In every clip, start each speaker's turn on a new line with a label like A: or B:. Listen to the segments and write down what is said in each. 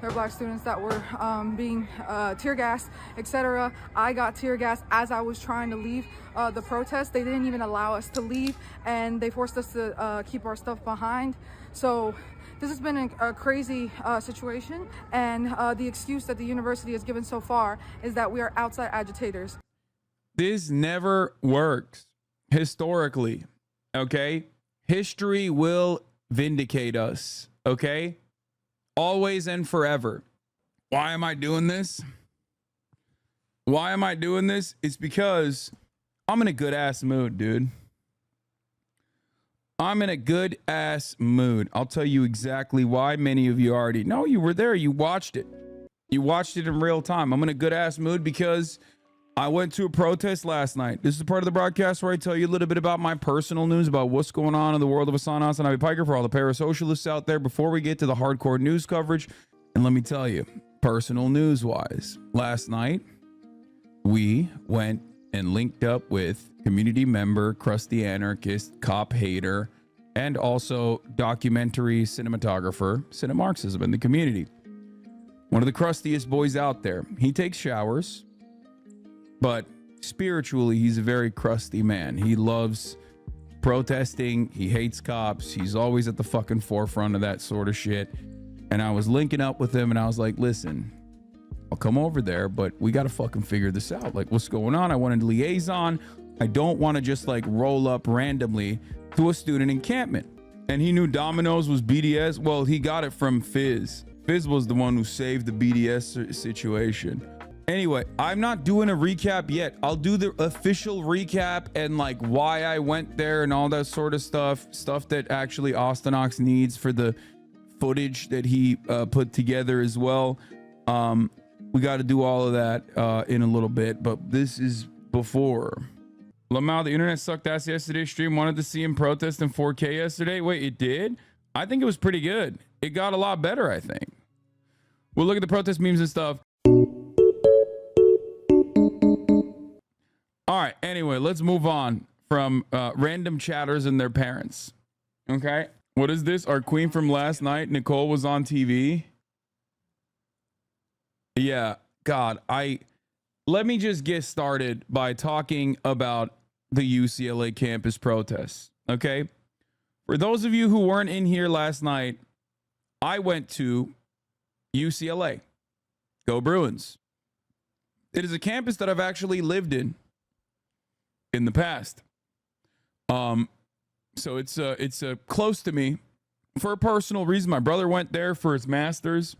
A: There were black students that were being tear gassed, etc. I got tear gassed as I was trying to leave the protest. They didn't even allow us to leave, and they forced us to keep our stuff behind. So this has been a crazy situation, and the excuse that the university has given so far is that we are outside agitators.
B: This never works historically, okay? History will vindicate us, okay? Always and forever. Why am I doing this? Why am I doing this? It's because I'm in a good ass mood, dude. I'm in a good ass mood. I'll tell you exactly why. Many of you already know. You were there. You watched it. You watched it in real time. I'm in a good ass mood because I went to a protest last night. This is part of the broadcast where I tell you a little bit about my personal news about what's going on in the world of HasanAbi Piker for all the parasocialists out there before we get to the hardcore news coverage. And let me tell you, personal news wise, last night we went and linked up with community member, crusty anarchist, cop hater, and also documentary cinematographer, cinemarxism in the community. One of the crustiest boys out there. He takes showers, but spiritually, he's a very crusty man. He loves protesting. He hates cops. He's always at the fucking forefront of that sort of shit. And I was linking up with him and I was like, listen, I'll come over there, but we got to fucking figure this out. Like, what's going on? I wanted liaison. I don't want to just like roll up randomly to a student encampment. And he knew Domino's was BDS. Well, he got it from Fizz. Fizz was the one who saved the BDS situation. Anyway, I'm not doing a recap yet. I'll do the official recap and like why I went there and all that sort of stuff that actually Austinox needs for the footage that he put together as well. We got to do all of that in a little bit, but this is before. Lamau, the internet sucked ass yesterday's stream. Wanted to see him protest in 4K yesterday. Wait, it did? I think it was pretty good. It got a lot better, I think. We'll look at the protest memes and stuff. All right, anyway, let's move on from random chatters and their parents. Okay, what is this? Our queen from last night, Nicole, was on TV. Yeah, God, let me just get started by talking about the UCLA campus protests, okay? For those of you who weren't in here last night, I went to UCLA. Go Bruins. It is a campus that I've actually lived in the past. So it's close to me for a personal reason. My brother went there for his master's.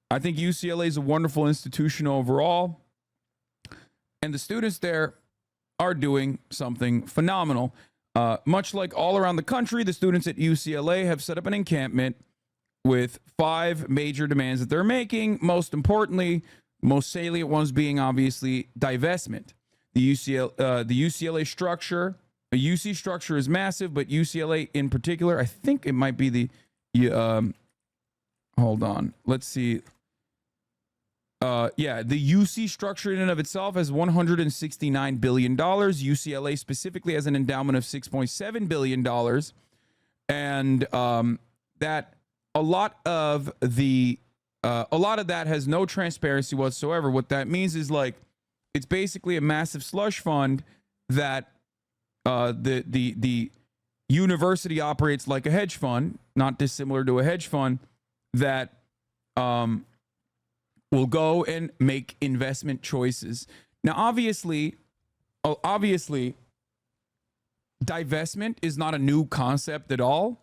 B: I think UCLA is a wonderful institution overall. And the students there are doing something phenomenal. Much like all around the country, the students at UCLA have set up an encampment with 5 major demands that they're making. Most importantly, most salient ones being obviously divestment. The UCLA structure, a UC structure is massive, but UCLA in particular, I think it might be the, hold on, let's see. Yeah, the UC structure in and of itself has $169 billion. UCLA specifically has an endowment of $6.7 billion. And that a lot of that has no transparency whatsoever. What that means is like, it's basically a massive slush fund that the university operates like a hedge fund, not dissimilar to a hedge fund, that will go and make investment choices. Now, obviously, divestment is not a new concept at all.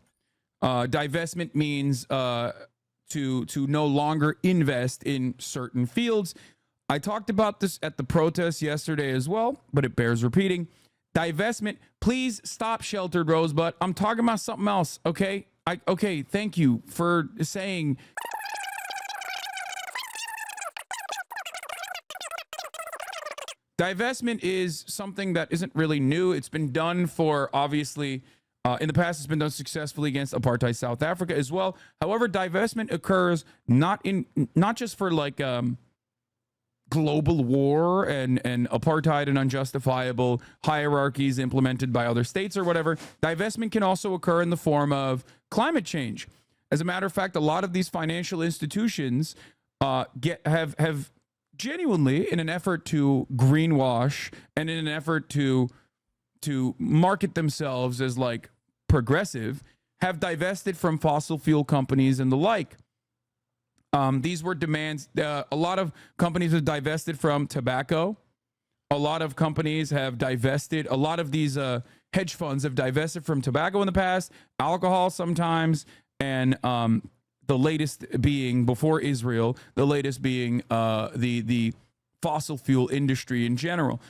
B: Divestment means to no longer invest in certain fields. I talked about this at the protest yesterday as well, but it bears repeating. Divestment, please stop, Sheltered Rosebud. I'm talking about something else, okay? Okay, thank you for saying. Divestment is something that isn't really new. It's been done for, obviously, in the past, it's been done successfully against apartheid South Africa as well. However, divestment occurs not just for like global war and apartheid and unjustifiable hierarchies implemented by other states or whatever. Divestment can also occur in the form of climate change. As a matter of fact, a lot of these financial institutions have genuinely, in an effort to greenwash and in an effort to market themselves as like progressive, have divested from fossil fuel companies and the like. These were demands. A lot of companies have divested from tobacco. A lot of companies have divested. A lot of these hedge funds have divested from tobacco in the past, alcohol sometimes, and the latest being, before Israel, the latest being the fossil fuel industry in general.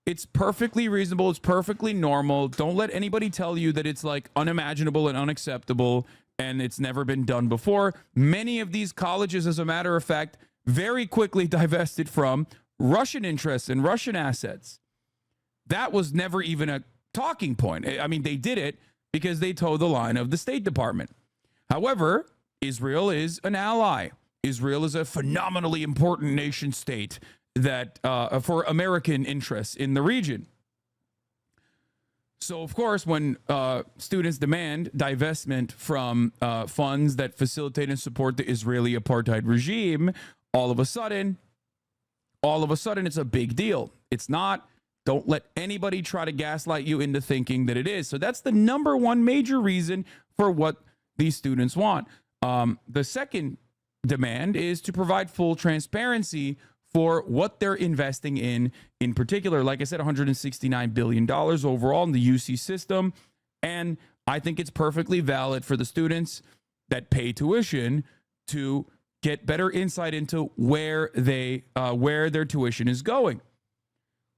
B: It's perfectly reasonable. It's perfectly normal. Don't let anybody tell you that it's like unimaginable and unacceptable and it's never been done before. Many of these colleges, as a matter of fact, very quickly divested from Russian interests and Russian assets. That was never even a talking point. I mean, they did it because they towed the line of the State Department. However, Israel is an ally. Israel is a phenomenally important nation state that for American interests in the region. So, of course, when students demand divestment from funds that facilitate and support the Israeli apartheid regime, all of a sudden, it's a big deal. It's not. Don't let anybody try to gaslight you into thinking that it is. So that's the number one major reason for what these students want. The second demand is to provide full transparency for what they're investing in particular. Like I said, $169 billion overall in the UC system. And I think it's perfectly valid for the students that pay tuition to get better insight into where their tuition is going.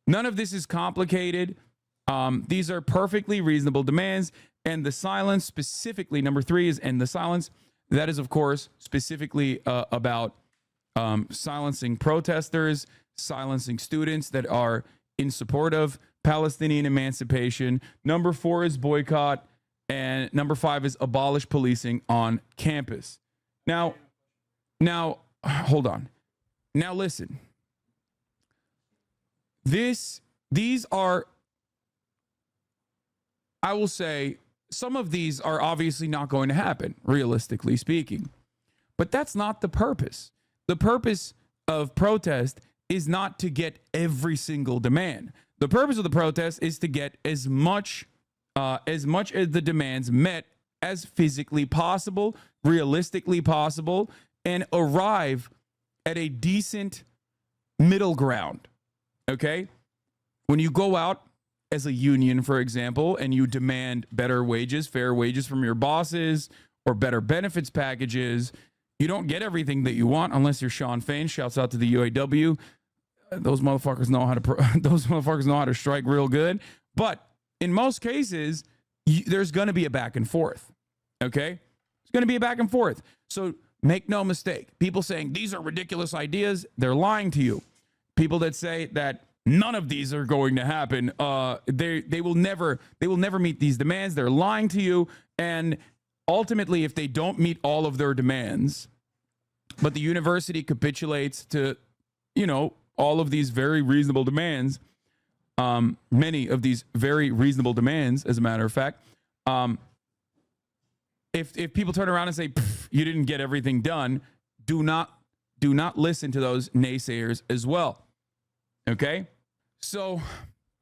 B: None of this is complicated. These are perfectly reasonable demands. And the silence specifically, number three is end the silence. That is, of course, specifically about silencing protesters, silencing students that are in support of Palestinian emancipation. Number four is boycott. And number five is abolish policing on campus. Now, hold on. Now, listen. These are, I will say, some of these are obviously not going to happen, realistically speaking. But that's not the purpose. The purpose of protest is not to get every single demand. The purpose of the protest is to get as much as the demands met as physically possible, realistically possible, and arrive at a decent middle ground. Okay? When you go out as a union, for example, and you demand better wages, fair wages from your bosses, or better benefits packages, you don't get everything that you want unless you're Sean Fain. Shouts out to the UAW. Those motherfuckers know how to strike real good. But in most cases, there's going to be a back and forth. Okay? It's going to be a back and forth. So make no mistake. People saying these are ridiculous ideas, they're lying to you. People that say that none of these are going to happen, they will never meet these demands. They're lying to you. And ultimately, if they don't meet all of their demands, but the university capitulates to, all of these very reasonable demands, many of these very reasonable demands, as a matter of fact, if people turn around and say, you didn't get everything done, do not listen to those naysayers as well. Okay? So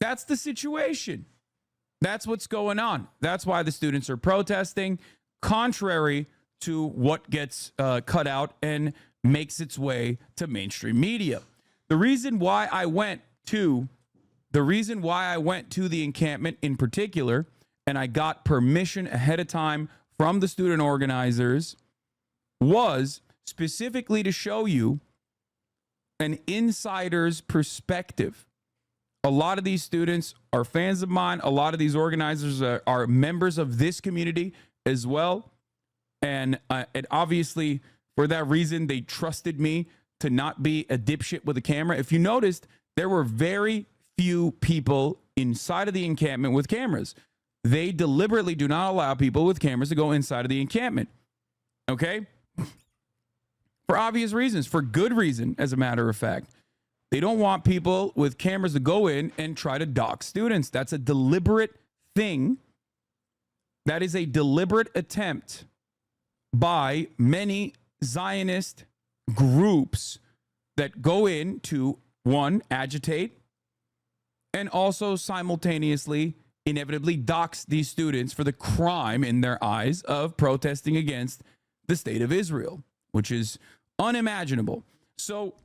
B: that's the situation. That's what's going on. That's why the students are protesting, contrary to what gets cut out and makes its way to mainstream media. The reason why I went to the encampment in particular, and I got permission ahead of time from the student organizers, was specifically to show you an insider's perspective. A lot of these students are fans of mine. A lot of these organizers are members of this community as well. And obviously, for that reason, they trusted me to not be a dipshit with a camera. If you noticed, there were very few people inside of the encampment with cameras. They deliberately do not allow people with cameras to go inside of the encampment. Okay? For obvious reasons, for good reason, as a matter of fact. They don't want people with cameras to go in and try to dox students. That's a deliberate thing. That is a deliberate attempt by many Zionist groups that go in to, one, agitate, and also simultaneously, inevitably dox these students for the crime in their eyes of protesting against the state of Israel, which is unimaginable. So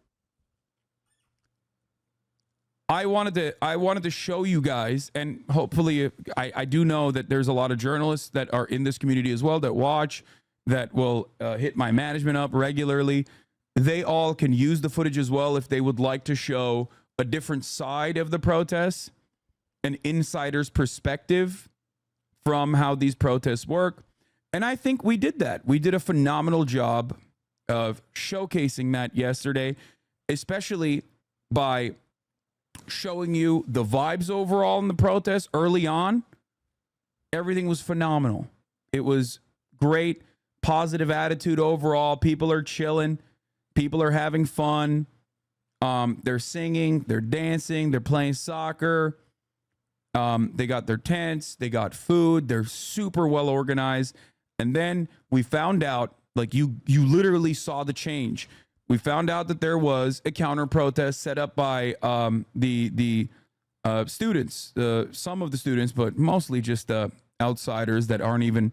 B: I wanted to show you guys, and hopefully I do know that there's a lot of journalists that are in this community as well that watch, that will hit my management up regularly. They all can use the footage as well if they would like to show a different side of the protests, an insider's perspective from how these protests work. And I think we did that. We did a phenomenal job of showcasing that yesterday, especially by showing you the vibes overall in the protests early on. Everything was phenomenal. It was great, positive attitude overall. People are chilling. People are having fun. They're singing, they're dancing, they're playing soccer. They got their tents, they got food, they're super well organized. And then we found out, like you literally saw the change. We found out that there was a counter protest set up by the students, some of the students, but mostly just outsiders that aren't even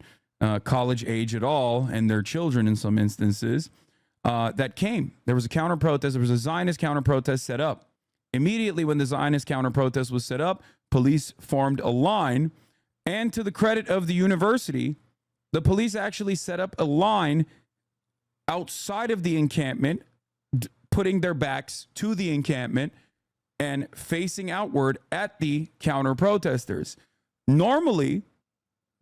B: college age at all, and their children in some instances. That came. There was a counter protest. There was a Zionist counter protest set up. Immediately when the Zionist counter protest was set up, police formed a line. And to the credit of the university, the police actually set up a line outside of the encampment, putting their backs to the encampment and facing outward at the counter protesters. Normally,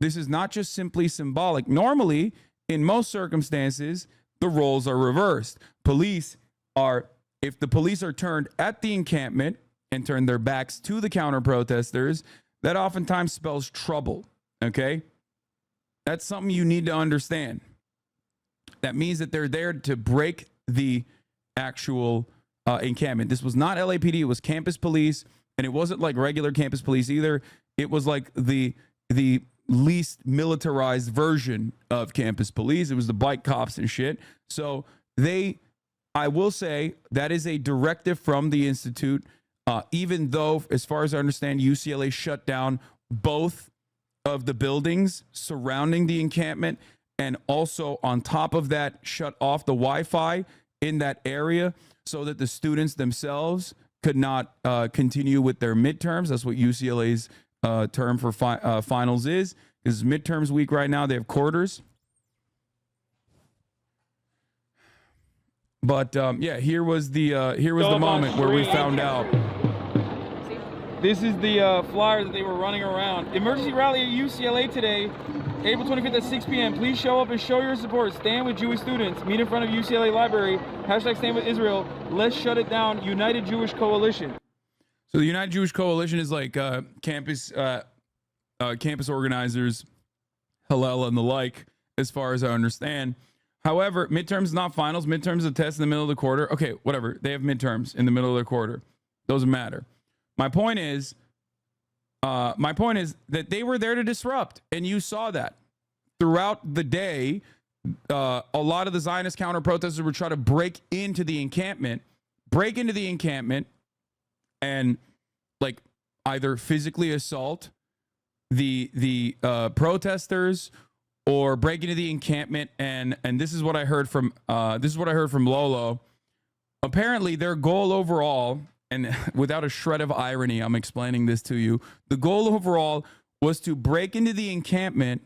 B: this is not just simply symbolic. Normally, in most circumstances, the roles are reversed. If the police are turned at the encampment and turn their backs to the counter protesters, that oftentimes spells trouble. Okay? That's something you need to understand. That means that they're there to break the actual encampment. This was not LAPD, it was campus police, and it wasn't like regular campus police either. It was like the least militarized version of campus police. It was the bike cops and shit. So I will say that is a directive from the Institute, even though, as far as I understand, UCLA shut down both of the buildings surrounding the encampment, and also on top of that shut off the Wi-Fi in that area so that the students themselves could not continue with their midterms. That's what UCLA's term for finals is. It's midterms week right now. They have quarters. But yeah, here was the moment where we found out. This is the flyer that they were running around. Emergency rally at UCLA today, April 25th at 6 p.m. Please show up and show your support. Stand with Jewish students. Meet in front of UCLA library. Hashtag stand with Israel. Let's shut it down. United Jewish Coalition. So the United Jewish Coalition is like campus organizers, Hillel and the like, as far as I understand. However, midterms not finals. Midterms is a test in the middle of the quarter. Okay, whatever. They have midterms in the middle of the quarter. Doesn't matter. My point is that they were there to disrupt, and you saw that throughout the day. A lot of the Zionist counter protesters were trying to break into the encampment, and like either physically assault the protesters or break into the encampment. And this is what I heard from Lolo. Apparently, their goal overall, and without a shred of irony, I'm explaining this to you. The goal overall was to break into the encampment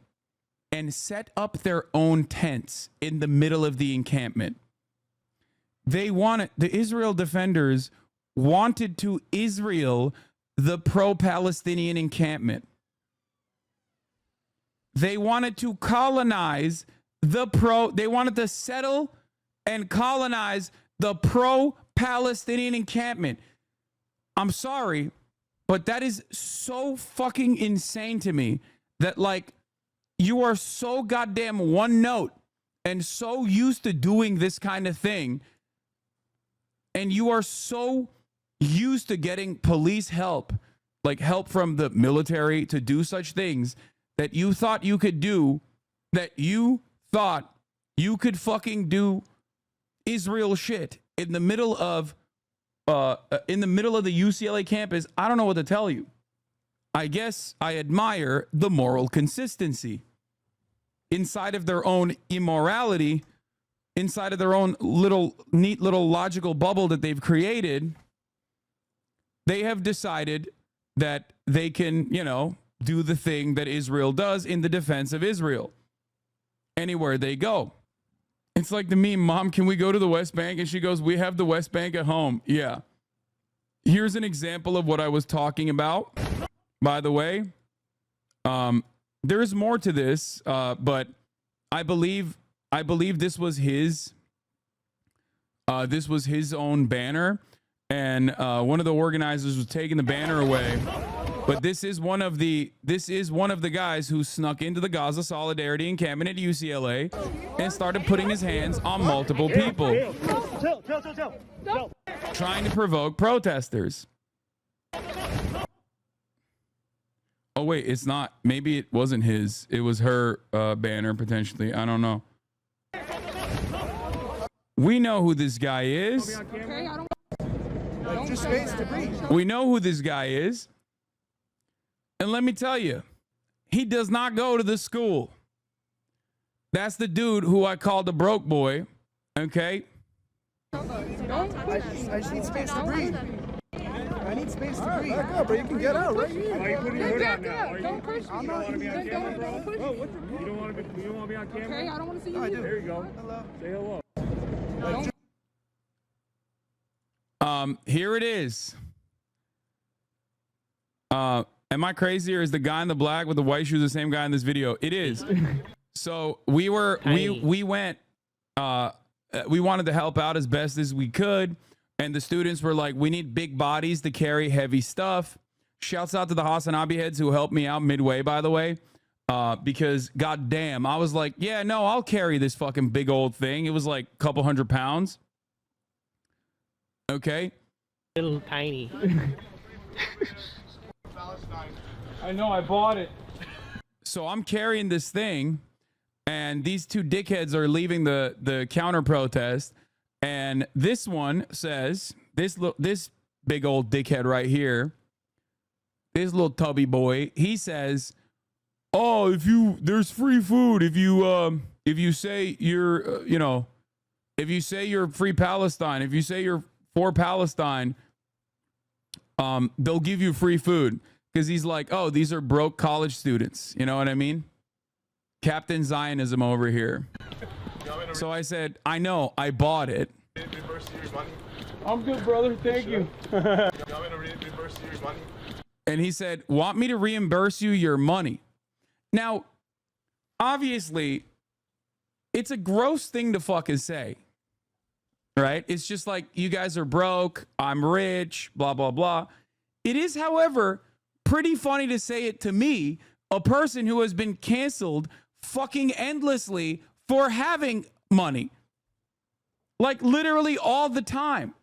B: and set up their own tents in the middle of the encampment. The Israel defenders wanted to Israel the pro-Palestinian encampment. They wanted to colonize they wanted to settle and colonize the pro-Palestinian encampment. I'm sorry, but that is so fucking insane to me that, like, you are so goddamn one note and so used to doing this kind of thing, and you are so used to getting police help, like help from the military to do such things, that you thought you could do, that you thought You could fucking do Israel shit in the middle of the UCLA campus. I don't know what to tell you. I guess I admire the moral consistency inside of their own immorality, inside of their own neat little logical bubble that they've created. They have decided that they can, do the thing that Israel does in the defense of Israel anywhere they go. It's like the meme, Mom, can we go to the West Bank? And she goes, we have the West Bank at home. Yeah. Here's an example of what I was talking about, by the way. There's more to this, but I believe this was his own banner, and one of the organizers was taking the banner away. But this is one of the guys who snuck into the Gaza Solidarity encampment at UCLA and started putting his hands on multiple people, trying to provoke protesters. Oh wait, it's not. Maybe it wasn't his. It was her banner potentially. I don't know. We know who this guy is. We know who this guy is. And let me tell you, he does not go to this school. That's the dude who I called a broke boy. Okay?
C: I just need space to breathe. I need space to breathe. Back up, bro. You can get out, right? Why are you putting your hood on now? Don't push me. You don't want to be on camera, bro? You don't want to be on camera?
D: Okay, I don't want to see you.
C: I do.
D: There you go.
C: Hello.
D: Say hello.
B: Here it is. Am I crazy, or is the guy in the black with the white shoes the same guy in this video? It is. So we went, we wanted to help out as best as we could. And the students were like, we need big bodies to carry heavy stuff. Shouts out to the HasanAbi heads who helped me out midway, by the way. Because goddamn, I was like, yeah, no, I'll carry this fucking big old thing. It was like a couple 100 pounds. Okay.
E: Little tiny.
B: I know, I bought it. So I'm carrying this thing, and these two dickheads are leaving the counter protest, and this one says, this big old dickhead right here, this little tubby boy, he says, oh, there's free food if you say you're if you say you're free Palestine, if you say you're for Palestine, they'll give you free food. Because he's like, oh, these are broke college students. You know what I mean? Captain Zionism over here. So I said, I know, I bought it.
D: I'm good, brother. Thank you.
B: And he said, want me to reimburse you your money? Now, obviously, it's a gross thing to fucking say. Right? It's just like, you guys are broke, I'm rich, blah, blah, blah. It is, however, pretty funny to say it to me, a person who has been canceled fucking endlessly for having money. Like literally all the time.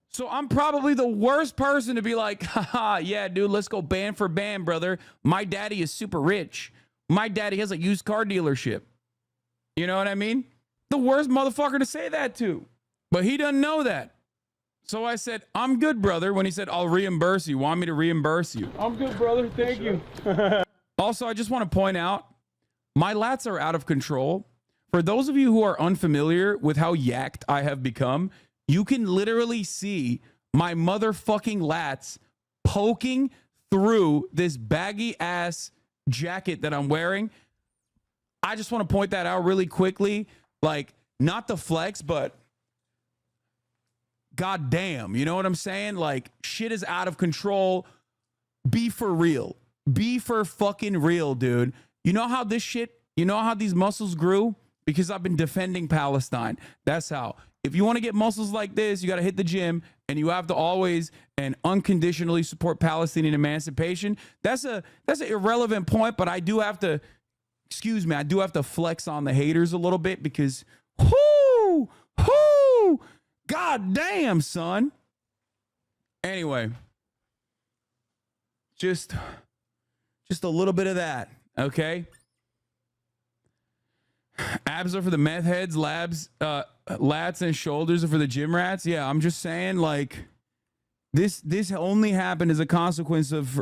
B: So I'm probably the worst person to be like, haha, yeah, dude, let's go band for band, brother. My daddy is super rich. My daddy has a used car dealership. You know what I mean? The worst motherfucker to say that to. But he doesn't know that. So I said, I'm good, brother. When he said, I'll reimburse you. Want me to reimburse you?
D: I'm good, brother. Thank you.
B: Also, I just want to point out, my lats are out of control. For those of you who are unfamiliar with how yacked I have become, you can literally see my motherfucking lats poking through this baggy ass jacket that I'm wearing. I just want to point that out really quickly. Like, not the flex, but God damn, you know what I'm saying? Like, shit is out of control. Be for real. Be for fucking real, dude. You know how these muscles grew? Because I've been defending Palestine. That's how. If you want to get muscles like this, you got to hit the gym, and you have to always and unconditionally support Palestinian emancipation. That's an irrelevant point, but I do have to, I do have to flex on the haters a little bit because, whoo, God damn, son. Anyway, just a little bit of that, okay? Abs are for the meth heads, lats and shoulders are for the gym rats. Yeah, I'm just saying, like, this only happened as a consequence of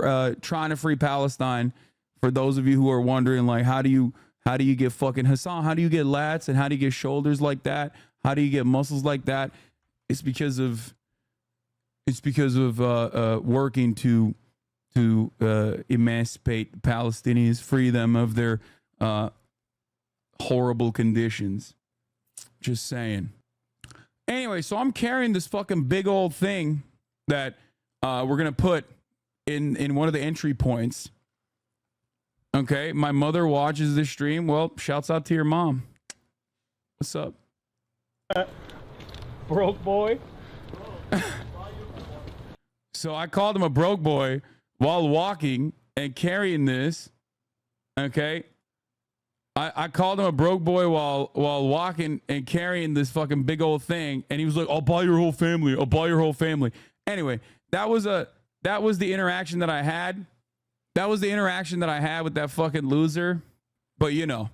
B: trying to free Palestine. For those of you who are wondering, like, how do you get fucking Hasan? How do you get lats and how do you get shoulders like that? How do you get muscles like that? It's because of working to emancipate the Palestinians, free them of their horrible conditions. Just saying. Anyway, so I'm carrying this fucking big old thing that we're gonna put in one of the entry points. Okay, my mother watches this stream. Well, shouts out to your mom. What's up?
D: Broke boy.
B: So I called him a broke boy while walking and carrying this. Okay. I called him a broke boy while walking and carrying this fucking big old thing. And he was like, I'll buy your whole family. I'll buy your whole family. Anyway, that was the interaction that I had. That was the interaction that I had with that fucking loser. But, you know,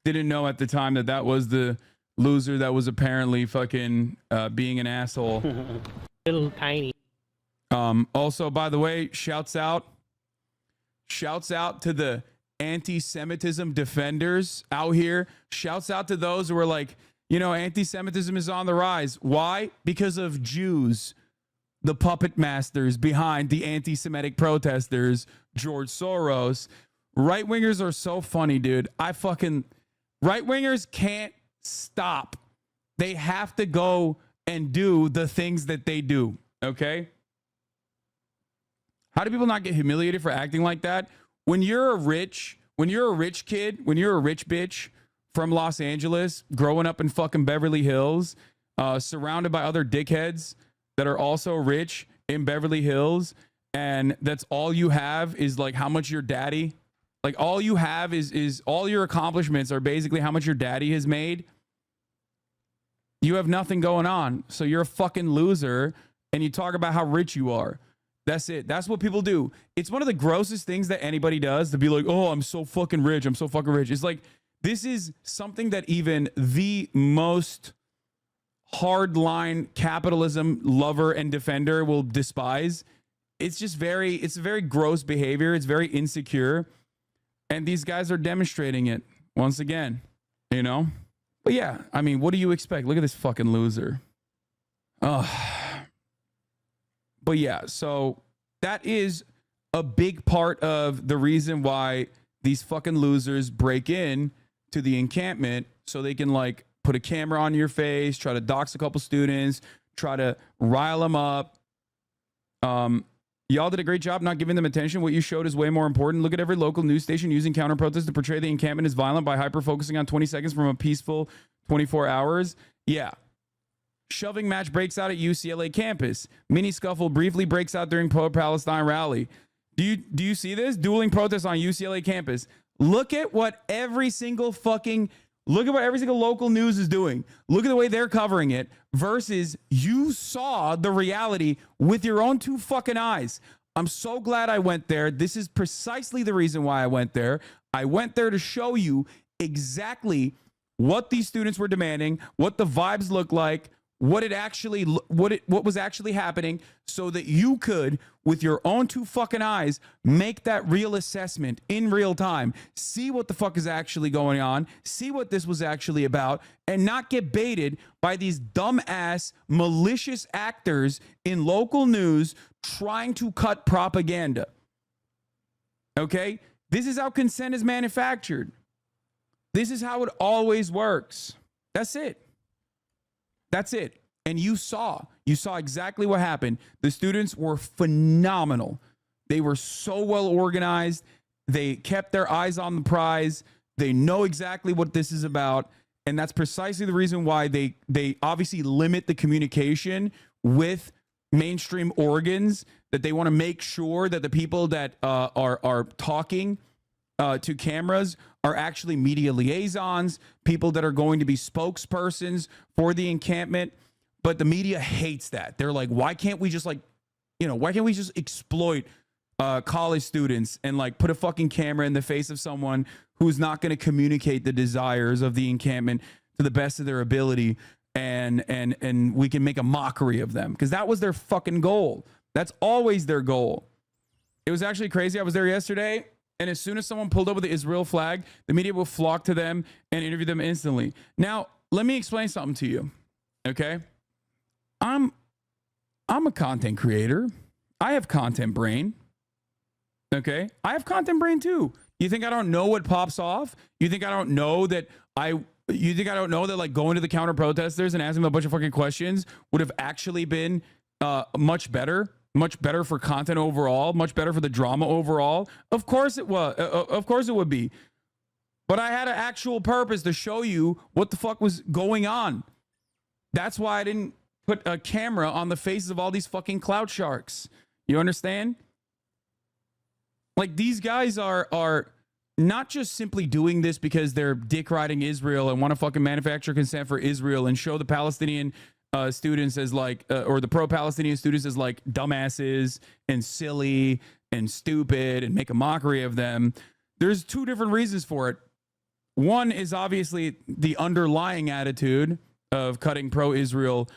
B: didn't know at the time that was the loser that was apparently fucking being an asshole.
E: Little tiny.
B: Also, by the way, shouts out to the anti-Semitism defenders out here. Shouts out to those who are like, you know, anti-Semitism is on the rise. Why? Because of Jews, the puppet masters behind the anti-Semitic protesters, George Soros. Right-wingers are so funny, dude. Right-wingers can't stop. They have to go and do the things that they do, okay? How do people not get humiliated for acting like that? When you're a rich kid, when you're a rich bitch from Los Angeles, growing up in fucking Beverly Hills, surrounded by other dickheads that are also rich in Beverly Hills, and that's all you have is like how much your daddy, like all you have is all your accomplishments are basically how much your daddy has made. You have nothing going on. So you're a fucking loser and you talk about how rich you are. That's it. That's what people do. It's one of the grossest things that anybody does to be like, oh, I'm so fucking rich. I'm so fucking rich. It's like, this is something that even the most hardline capitalism lover and defender will despise. It's just it's very gross behavior. It's very insecure. And these guys are demonstrating it once again, you know? But yeah, I mean, what do you expect? Look at this fucking loser. But yeah, so that is a big part of the reason why these fucking losers break in to the encampment so they can like put a camera on your face, try to dox a couple students, try to rile them up. Y'all did a great job not giving them attention. What you showed is way more important. Look at every local news station using counter protests to portray the encampment as violent by hyper-focusing on 20 seconds from a peaceful 24 hours. Yeah. Shoving match breaks out at UCLA campus. Mini scuffle briefly breaks out during pro-Palestine rally. Do you see this? Dueling protests on UCLA campus. Look at what every single local news is doing. Look at the way they're covering it versus you saw the reality with your own two fucking eyes. I'm so glad I went there. This is precisely the reason why I went there. I went there to show you exactly what these students were demanding, what the vibes look like, what was actually happening, so that you could, with your own two fucking eyes, make that real assessment in real time, see what the fuck is actually going on, see what this was actually about, and not get baited by these dumbass malicious actors in local news trying to cut propaganda. Okay? This is how consent is manufactured. This is how it always works. That's it. That's it. And you saw exactly what happened. The students were phenomenal. They were so well organized. They kept their eyes on the prize. They know exactly what this is about. And that's precisely the reason why they obviously limit the communication with mainstream organs, that they want to make sure that the people that are talking to cameras are actually media liaisons, people that are going to be spokespersons for the encampment. But the media hates that. They're like, why can't we just exploit college students and like put a fucking camera in the face of someone who's not going to communicate the desires of the encampment to the best of their ability, and we can make a mockery of them, because that was their fucking goal. That's always their goal. It was actually crazy. I was there yesterday, and as soon as someone pulled up with the Israel flag, the media will flock to them and interview them instantly. Now, let me explain something to you. Okay? I'm a content creator. I have content brain. Okay? I have content brain too. You think I don't know what pops off? You think I don't know that like going to the counter protesters and asking them a bunch of fucking questions would have actually been much better for content overall, much better for the drama overall? Of course it was. Of course it would be. But I had an actual purpose to show you what the fuck was going on. That's why I didn't put a camera on the faces of all these fucking clout sharks. You understand? Like, these guys are not just simply doing this because they're dick riding Israel and want to fucking manufacture consent for Israel and show the Palestinian students as like, or the pro-Palestinian students as like dumbasses and silly and stupid and make a mockery of them. There's two different reasons for it. One is obviously the underlying attitude of cutting pro-Israel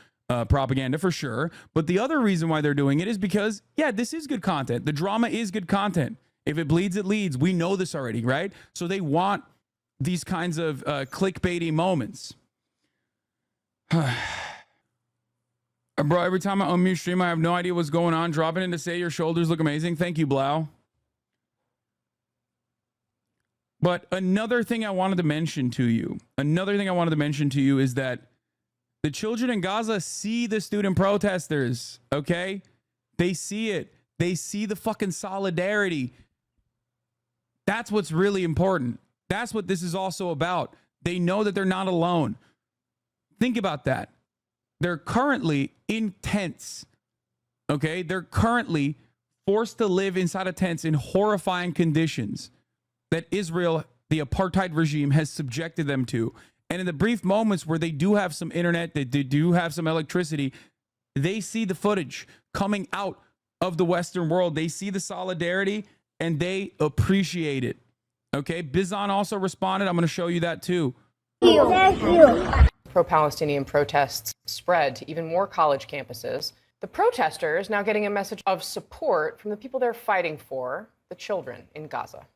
B: propaganda for sure. But the other reason why they're doing it is because, yeah, this is good content. The drama is good content. If it bleeds, it leads. We know this already, right? So they want these kinds of clickbaity moments. Bro, every time I unmute stream, I have no idea what's going on. Dropping in to say your shoulders look amazing. Thank you, Blau. But another thing I wanted to mention to you is that the children in Gaza see the student protesters, okay? They see it. They see the fucking solidarity. That's what's really important. That's what this is also about. They know that they're not alone. Think about that. They're currently in tents, okay? They're currently forced to live inside of tents in horrifying conditions that Israel, the apartheid regime, has subjected them to. And in the brief moments where they do have some internet, they do have some electricity, they see the footage coming out of the Western world. They see the solidarity and they appreciate it. Okay, Bizon also responded. I'm going to show you that too.
F: Thank you. Pro-Palestinian protests spread to even more college campuses. The protesters now getting a message of support from the people they're fighting for, the children in Gaza.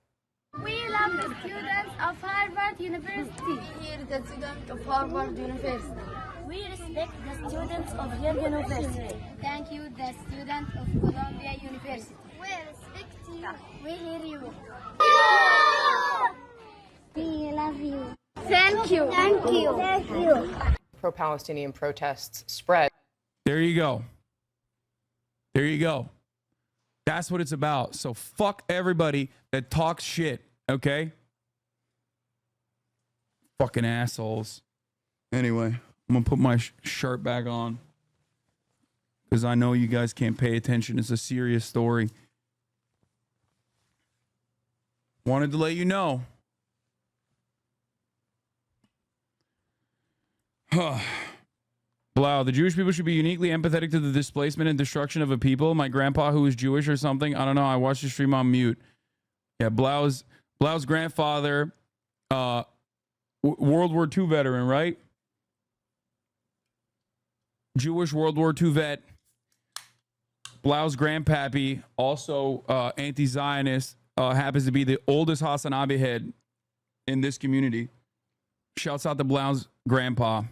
G: We love the students of Harvard University. We hear the students of Harvard University. We respect the students of your university. Thank you, the students of Columbia University. We respect you. We hear you. We love you. Thank you. Thank you. Thank you.
F: Pro-Palestinian protests spread.
B: There you go. There you go. That's what it's about. So fuck everybody that talks shit, okay? Fucking assholes. Anyway, I'm going to put my shirt back on because I know you guys can't pay attention. It's a serious story. Wanted to let you know. Blau, the Jewish people should be uniquely empathetic to the displacement and destruction of a people. My grandpa, who is Jewish or something, I don't know. I watched the stream on mute. Yeah, Blau's grandfather, World War II veteran, right? Jewish World War II vet. Blau's grandpappy, also anti-Zionist, happens to be the oldest HasanAbi head in this community. Shouts out to Blau's grandpa.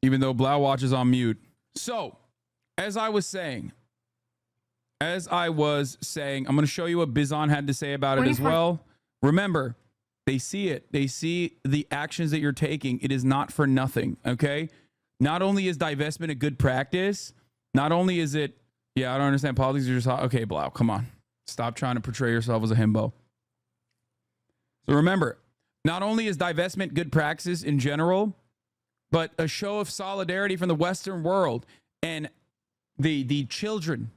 B: Even though Blau watches on mute. So, as I was saying, I'm going to show you what Bizon had to say about it as well. Remember, they see it. They see the actions that you're taking. It is not for nothing, okay? Not only is divestment a good practice, not only is it, yeah, I don't understand politics. You're just, okay, Blau, come on. Stop trying to portray yourself as a himbo. So remember, not only is divestment good practice in general, but a show of solidarity from the Western world and the children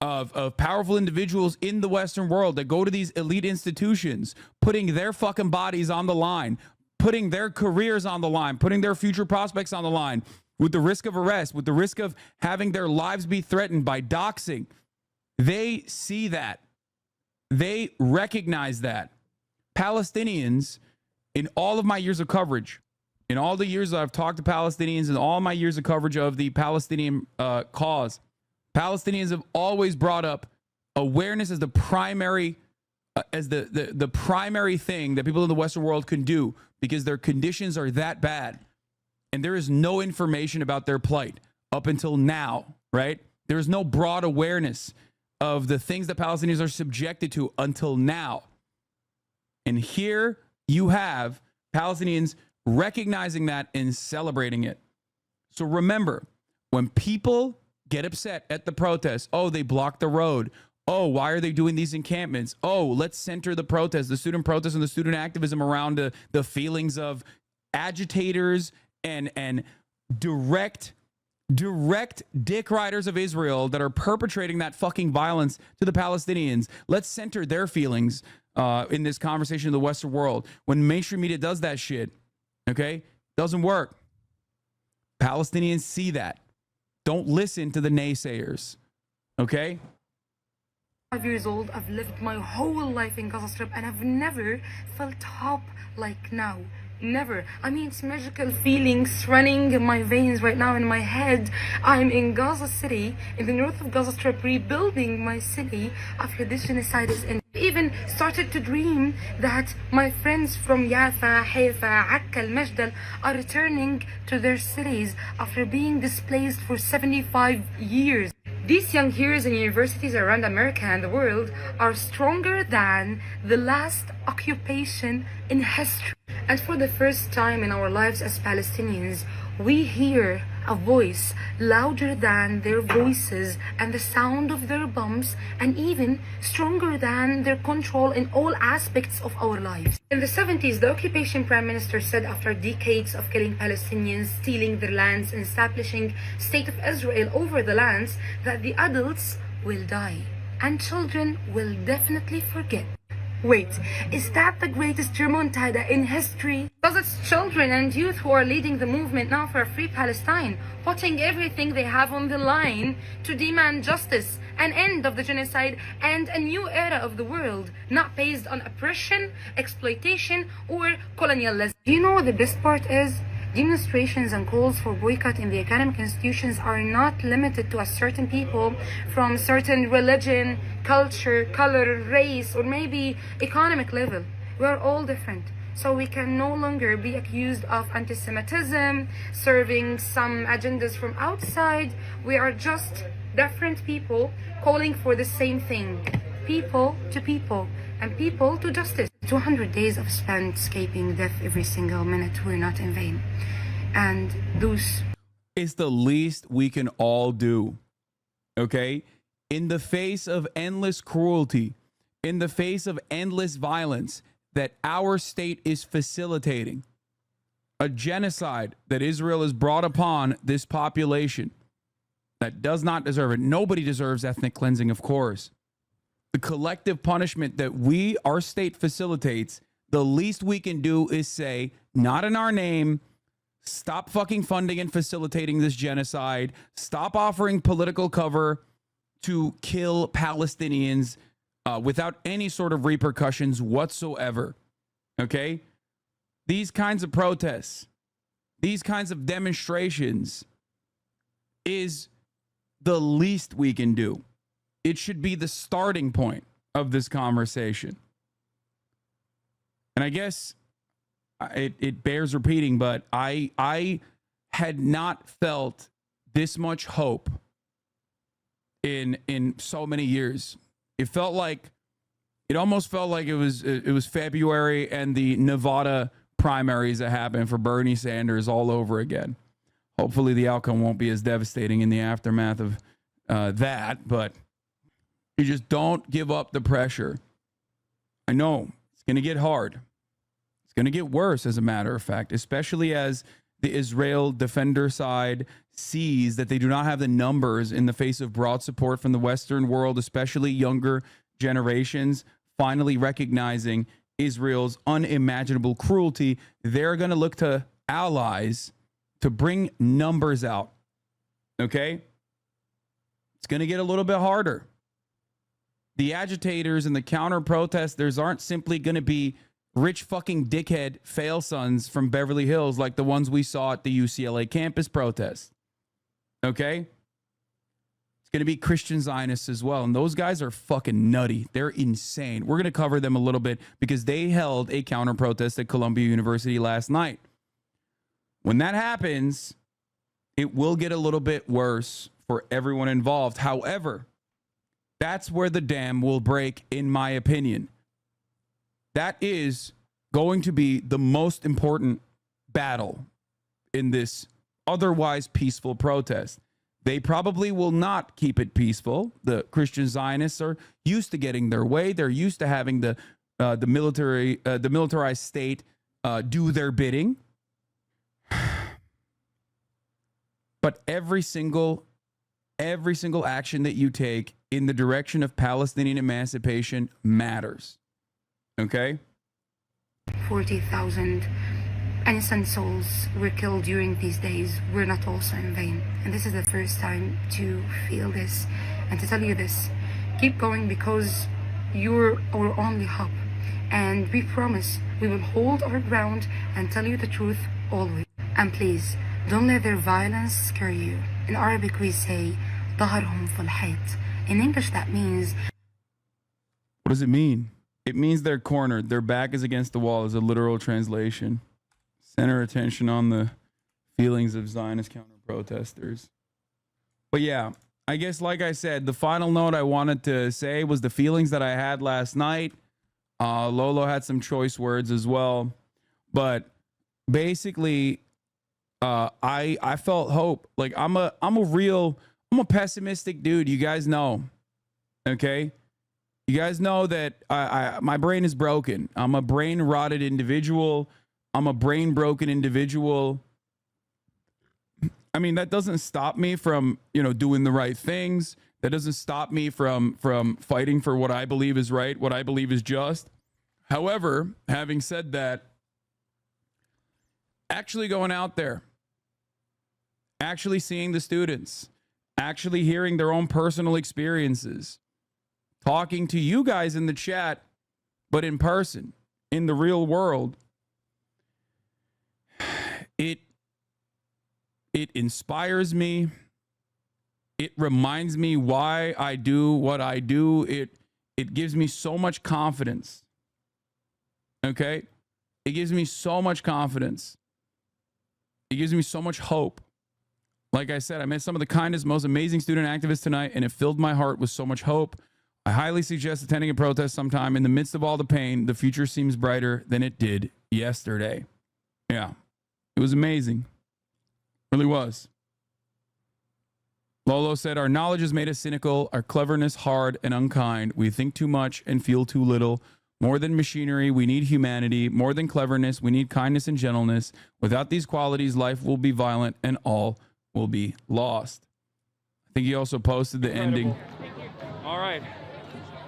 B: of powerful individuals in the Western world that go to these elite institutions, putting their fucking bodies on the line, putting their careers on the line, putting their future prospects on the line, with the risk of arrest, with the risk of having their lives be threatened by doxing. They see that. They recognize that. Palestinians, in all of my years of coverage, in all the years I've talked to Palestinians and all my years of coverage of the Palestinian cause, Palestinians have always brought up awareness as the primary the primary thing that people in the Western world can do because their conditions are that bad. And there is no information about their plight up until now, right? There is no broad awareness of the things that Palestinians are subjected to until now. And here you have Palestinians recognizing that and celebrating it. So remember, when people get upset at the protests, oh, they blocked the road. Oh, why are they doing these encampments? Oh, let's center the protest, the student protest and the student activism around the feelings of agitators and direct dick riders of Israel that are perpetrating that fucking violence to the Palestinians. Let's center their feelings in this conversation in the Western world. When mainstream media does that shit, okay, doesn't work. Palestinians see that. Don't listen to the naysayers, okay?
H: 5 years old, I've lived my whole life in Gaza Strip and I've never felt hope like now. Never. I mean, it's magical feelings running in my veins right now in my head. I'm in Gaza City, in the north of Gaza Strip, rebuilding my city after this genocide is ended. I even started to dream that my friends from Yafa, Haifa, Akka, Al-Majdal are returning to their cities after being displaced for 75 years. These young heroes in universities around America and the world are stronger than the last occupation in history. And for the first time in our lives as Palestinians, we hear a voice louder than their voices and the sound of their bombs, and even stronger than their control in all aspects of our lives. In the 70s, the occupation prime minister said after decades of killing Palestinians, stealing their lands, and establishing State of Israel over the lands, that the adults will die and children will definitely forget. Wait, is that the greatest remontada in history? Because it's children and youth who are leading the movement now for a free Palestine, putting everything they have on the line to demand justice, an end of the genocide, and a new era of the world, not based on oppression, exploitation, or colonialism. Do you know what the best part is? Demonstrations and calls for boycott in the academic institutions are not limited to a certain people from certain religion, culture, color, race, or maybe economic level. We are all different. So we can no longer be accused of anti-Semitism, serving some agendas from outside. We are just different people calling for the same thing. People to people, and people to justice. 200 days of spent escaping death every single minute were not in vain. And those...
B: It's the least we can all do, okay? In the face of endless cruelty, in the face of endless violence that our state is facilitating, a genocide that Israel has brought upon this population that does not deserve it. Nobody deserves ethnic cleansing, of course. The collective punishment that our state facilitates, the least we can do is say, not in our name, stop fucking funding and facilitating this genocide, stop offering political cover to kill Palestinians without any sort of repercussions whatsoever, okay? These kinds of protests, these kinds of demonstrations is the least we can do. It should be the starting point of this conversation. And I guess it bears repeating, but I had not felt this much hope in so many years. It almost felt like it was February and the Nevada primaries that happened for Bernie Sanders all over again. Hopefully the outcome won't be as devastating in the aftermath of that, but you just don't give up the pressure. I know it's going to get hard. It's going to get worse, as a matter of fact, especially as the Israel defender side sees that they do not have the numbers in the face of broad support from the Western world, especially younger generations, finally recognizing Israel's unimaginable cruelty. They're going to look to allies to bring numbers out. Okay? It's going to get a little bit harder. the agitators and the counter protesters aren't simply going to be rich fucking dickhead fail sons from Beverly Hills like the ones we saw at the UCLA campus protest. Okay? It's going to be Christian Zionists as well. And those guys are fucking nutty. They're insane. We're going to cover them a little bit because they held a counter protest at Columbia University last night. When that happens, it will get a little bit worse for everyone involved. However, that's where the dam will break, in my opinion. That is going to be the most important battle in this otherwise peaceful protest. They probably will not keep it peaceful. The Christian Zionists are used to getting their way. They're used to having the militarized state do their bidding. But every single action that you take in the direction of Palestinian emancipation matters. Okay?
H: 40,000 innocent souls were killed during these days were not also in vain. And this is the first time to feel this and to tell you this. Keep going because you're our only hope. And we promise we will hold our ground and tell you the truth always. And please, don't let their violence scare you. In Arabic we say, ظهرهم في الحيط. In English that means...
B: What does it mean? It means they're cornered. Their back is against the wall is a literal translation. Center attention on the feelings of Zionist counter-protesters. But yeah, I guess like I said, the final note I wanted to say was the feelings that I had last night. Lolo had some choice words as well. But basically, I felt hope. Like I'm a pessimistic dude. You guys know. Okay? You guys know that my brain is broken. I'm a brain rotted individual. I'm a brain broken individual. I mean, that doesn't stop me from, doing the right things. That doesn't stop me from fighting for what I believe is right, what I believe is just. However, having said that, actually going out there, actually seeing the students, actually hearing their own personal experiences, talking to you guys in the chat, but in person, in the real world, it inspires me. It reminds me why I do what I do. It gives me so much confidence. Okay? It gives me so much confidence. It gives me so much hope. Like I said, I met some of the kindest, most amazing student activists tonight, and it filled my heart with so much hope. I highly suggest attending a protest sometime. In the midst of all the pain, the future seems brighter than it did yesterday. Yeah, it was amazing. Really was. Lolo said, our knowledge has made us cynical, our cleverness hard and unkind. We think too much and feel too little. More than machinery, we need humanity. More than cleverness, we need kindness and gentleness. Without these qualities, life will be violent and all will be lost. I think he also posted the ending.
D: All right.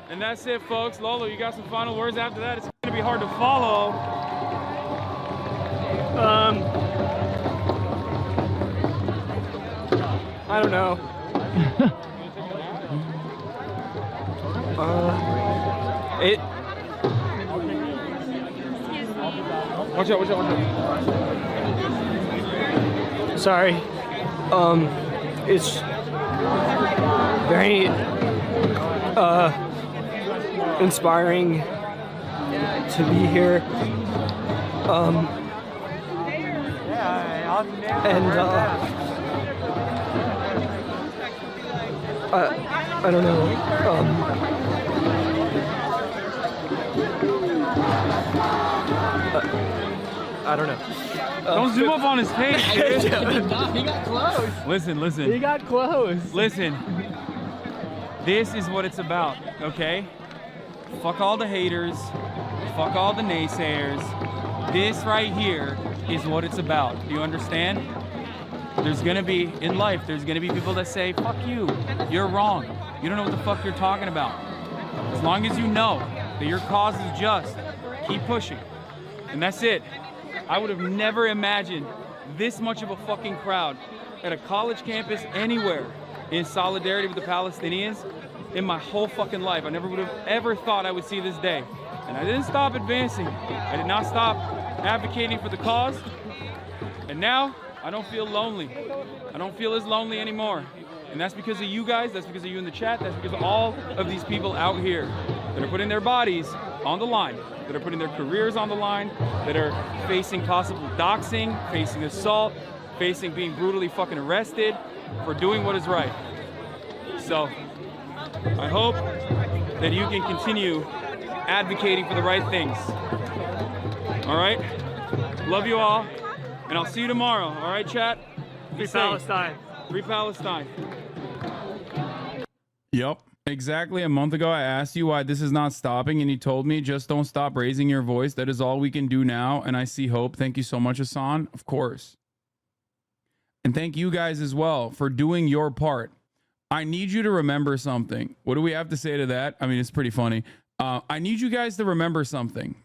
D: And that's it, folks. Lolo, you got some final words after that? It's going to be hard to follow.
I: I don't know.
D: Watch out, watch out, watch out.
I: Sorry. It's very inspiring to be here. I don't know. I don't know.
D: Don't zoom up on his face, dude.
I: He got close.
D: Listen.
I: He got close.
D: Listen. This is what it's about, okay? Fuck all the haters. Fuck all the naysayers. This right here is what it's about. Do you understand? There's gonna be, in life, there's gonna be people that say, fuck you, you're wrong. You don't know what the fuck you're talking about. As long as you know that your cause is just, keep pushing. And that's it. I would have never imagined this much of a fucking crowd at a college campus anywhere in solidarity with the Palestinians. in my whole fucking life. I never would have ever thought I would see this day. And I didn't stop advancing. I did not stop advocating for the cause. And now I don't feel lonely. I don't feel as lonely anymore. And that's because of you guys, that's because of you in the chat, that's because of all of these people out here that are putting their bodies on the line, that are putting their careers on the line, that are facing possible doxing, facing assault, facing being brutally fucking arrested for doing what is right. So I hope that you can continue advocating for the right things. All right? Love you all, and I'll see you tomorrow. All right, chat?
I: Free Palestine.
D: Free Palestine.
B: Yep. Exactly a month ago, I asked you why this is not stopping, and you told me just don't stop raising your voice. That is all we can do now, and I see hope. Thank you so much, Hasan. Of course. And thank you guys as well for doing your part. I need you to remember something. What do we have to say to that? I mean, it's pretty funny. I need you guys to remember something.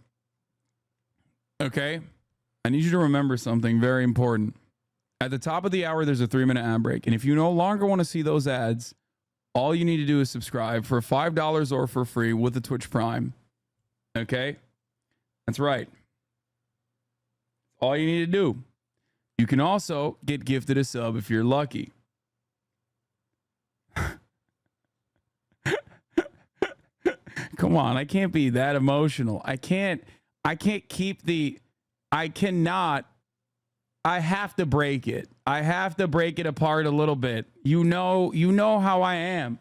B: Okay? I need you to remember something very important. At the top of the hour, there's a 3-minute ad break. And if you no longer want to see those ads, all you need to do is subscribe for $5 or for free with the Twitch Prime. Okay? That's right. All you need to do. You can also get gifted a sub if you're lucky. Come on, I can't be that emotional. I have to break it. I have to break it apart a little bit. You know how I am.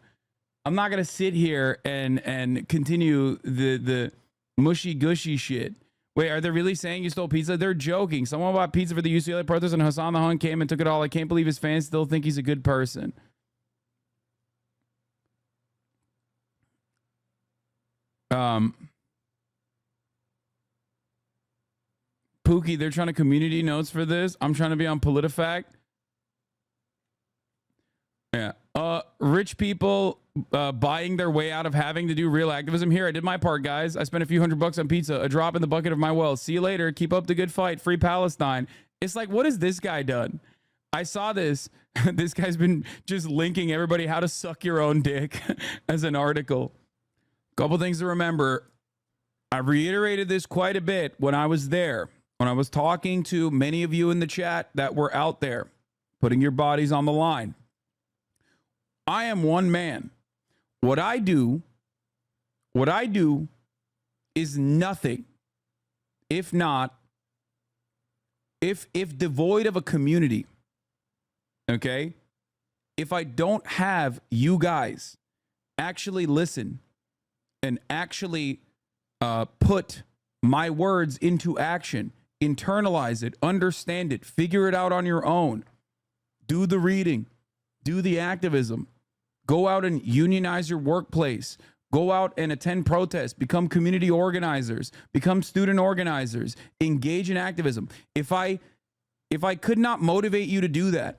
B: I'm not gonna sit here and continue the mushy gushy shit. Wait, are they really saying you stole pizza? They're joking. Someone bought pizza for the UCLA protest and Hasan the Hun came and took it all. I can't believe his fans still think he's a good person. Pookie, they're trying to community notes for this. I'm trying to be on PolitiFact. Yeah. Rich people buying their way out of having to do real activism. Here, I did my part, guys. I spent a few $100 on pizza, a drop in the bucket of my wealth. See you later. Keep up the good fight. Free Palestine. It's like, what has this guy done? I saw this. This guy's been just linking everybody how to suck your own dick as an article. Couple things to remember. I reiterated this quite a bit when I was there, when I was talking to many of you in the chat that were out there putting your bodies on the line. I am one man. What I do is nothing if devoid of a community. Okay? If I don't have you guys actually listen and actually put my words into action, internalize it, understand it, figure it out on your own, do the reading, do the activism, go out and unionize your workplace, go out and attend protests, become community organizers, become student organizers, engage in activism. If I could not motivate you to do that,